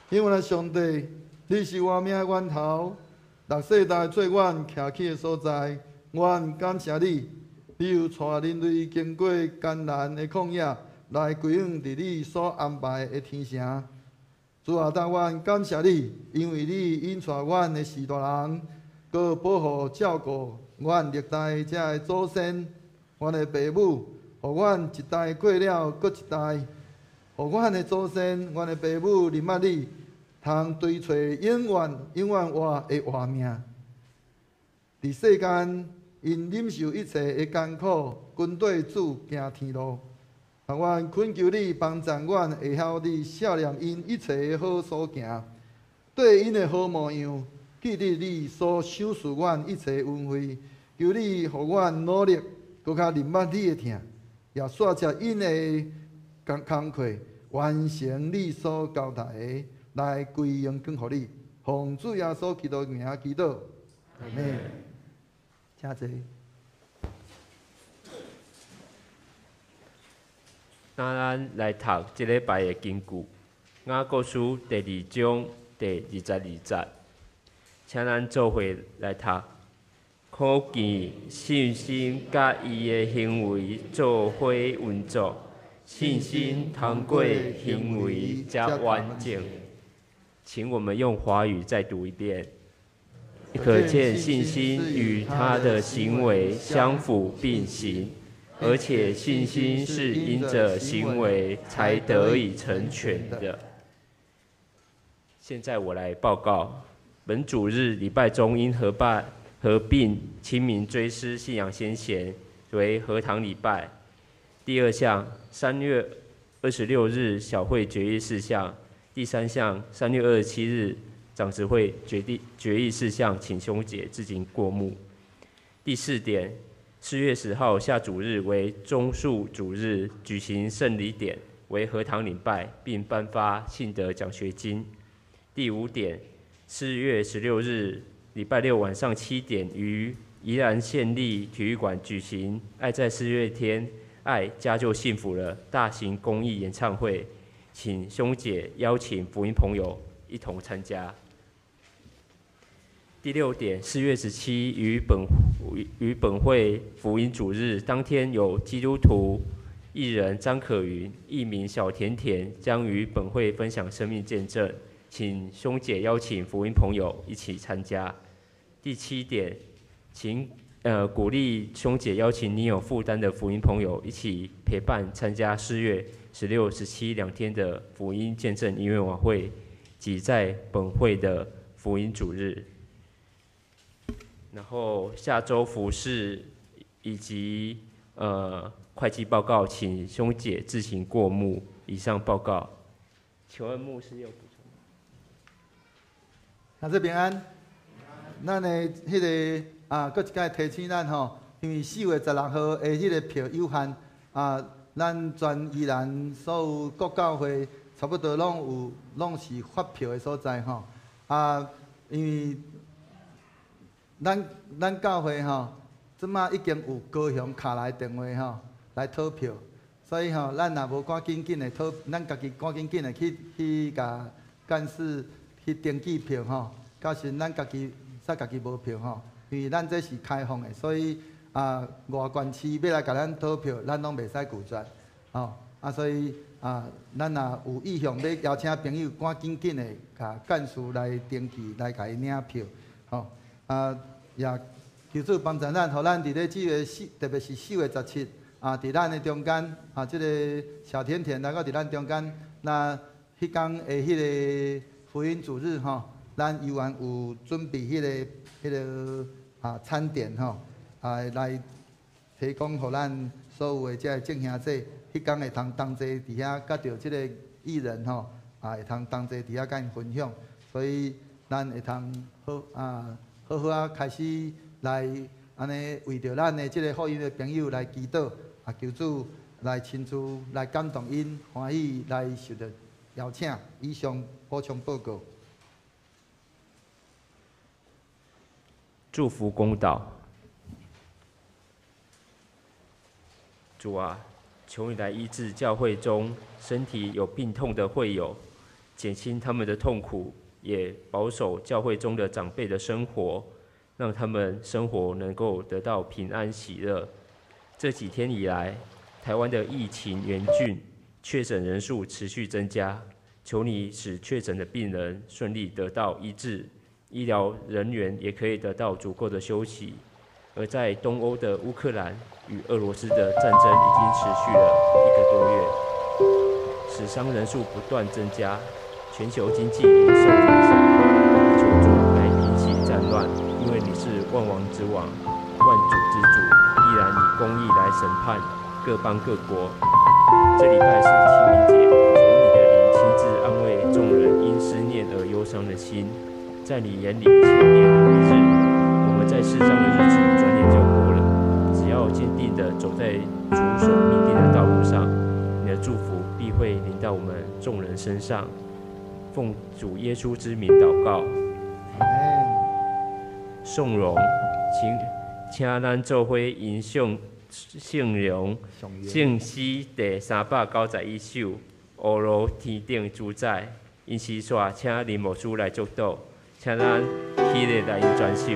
因为上帝，你是我命的源头，六世代做阮徛起的所在。阮感谢你，你又带人类经过艰难的旷野，来归向伫你所安排的天城。主啊，但愿感谢你，因为你引带阮的士大人，佮保护照顾阮历代遮的祖先，阮的父母，互阮一代过了搁一代，互阮的祖先、阮的父母认捌你，通追找永远活的活命。伫世间，因忍受一切的艰苦，跟对主行天路。但愿恳求你帮助阮，会晓你少年因一切的好所行，对因的好模样，记得你所赏赐阮一切恩惠。求你互阮努力，搁较认捌你的疼，也煞接因的工课，完成你所交代的，来归荣光互你。奉主耶稣基督的名祈祷，阿门。请坐。那咱来读即礼拜的经句，雅各书第2章第22节，请咱做伙来读。可见信心甲伊的行为做伙运作，信心通过行为才完整。请我们用华语再读一遍。可见信心与他的行为相辅并行。而且信心是因着行为才得以成全的。现在我来报告，本主日礼拜中因合并清明追思信仰先贤为合堂礼拜。第2项，3月26日小会决议事项；第3项，3月27日长执会决议事项，请兄姐自行过目。第4点。4月10号下主日为中恕主日，举行圣礼典，为合堂礼拜，并颁发信德奖学金。第5点，4月16日礼拜六晚上7点，于宜兰县立体育馆举行“爱在4月天，爱家就幸福了”大型公益演唱会，请兄姐邀请福音朋友一同参加。第6点，4月17于本会福音主日当天，有基督徒艺人张可云、艺名小甜甜将于本会分享生命见证，请兄姐邀请福音朋友一起参加。第7点，请鼓励兄姐邀请你有负担的福音朋友一起陪伴参加4月16、172天的福音见证音乐晚会及在本会的福音主日。然后下周服事以及会计报告，请兄姐自行过目。以上报告，请问牧师有补充？大家平安。咱的迄个搁一届提醒咱吼，因为4月16号的迄个票有限咱全宜兰所有各教会差不多拢是发票的所在吼因为咱教会即马已经有高雄敲来电话来讨票，所以咱若无赶紧的咱家己赶紧的去甲干事去登记票到时咱家己无票因为咱这是开放的，所以外县市要来甲咱讨票，咱拢袂使拒绝所以咱若有意向要邀请朋友，赶紧的甲干事来登记，来甲伊领票也求主帮助咱，互咱伫咧即个特别是4月17伫咱的中间即个小甜甜来到伫咱中间，那迄天的迄个福音主日咱依然有准备迄个餐点来提供互咱所有的这正兄弟，迄天会通同齐伫遐甲着即个艺人会通同齐伫遐甲因分享，所以咱会通好好开始来安尼为着咱的即个福音的朋友来祈祷，求主来亲自来感动因，欢喜来受到邀请。以上补充报告。祝福公道。主啊，求你来医治教会中身体有病痛的会友，减轻他们的痛苦，也保守教会中的长辈的生活，让他们生活能够得到平安喜乐。这几天以来，台湾的疫情严峻，确诊人数持续增加，求你使确诊的病人顺利得到医治，医疗人员也可以得到足够的休息。而在东欧的乌克兰与俄罗斯的战争已经持续了1个多月，死伤人数不断增加，全球经济也受影响。求主来平息战乱，因为你是万王之王，万主之主，必然以公义来审判各邦各国。这礼拜是清明节，求你的灵亲自安慰众人因思念而忧伤的心，在你眼里千年如一日。我们在世上的日子转眼就过了，只要坚定地走在主所命定的道路上，你的祝福必会临到我们众人身上。奉主耶稣之名祷告，颂荣，请咱做伙吟诵圣咏圣诗第391首，乌罗天顶主宰，因是煞请林牧师来祝祷，请咱起立来吟转首。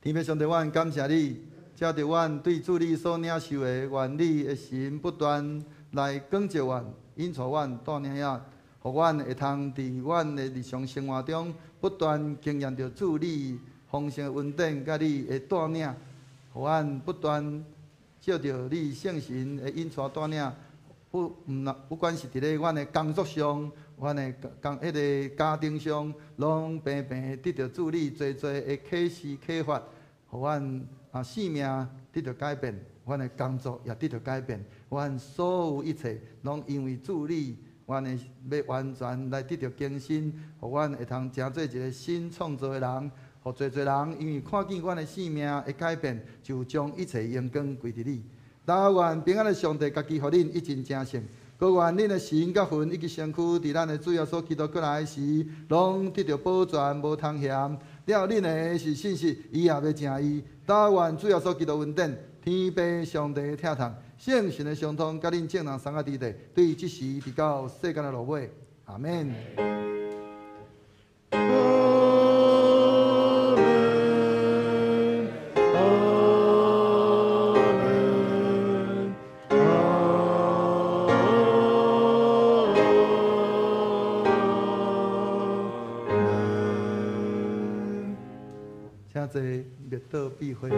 天父上帝，阮感谢你，借着阮对主你所领受的愿你的心不断来光照阮、引导阮、带领呀，互阮会通伫阮的日常生活中不断经验着主你丰盛的恩典，甲你的带领，互阮不断照着你圣神的引带带领，不管是伫咧阮的工作上、阮的个家庭上，拢平平得到主你侪侪的启示启发。互阮性命得到改变，阮的工作也得到改变，阮所有一切拢因为主你，阮的要完全来得到更新，互阮会通成做一个新创造的人，互侪侪人因为看见阮的性命的改变，就将一切荣光归伫你。但愿平安的上帝，家己互恁一真正胜。各愿恁的心甲魂以及身躯，伫咱的主要所祈祷过来时，拢得到保全，无通嫌。了，恁的是信息，伊也要正义。但愿主要所祈祷恩典，天父上帝听从，圣神的相通，甲恁众人三个伫地，对即时直到世间的落尾。阿免。请坐，灭道避讳。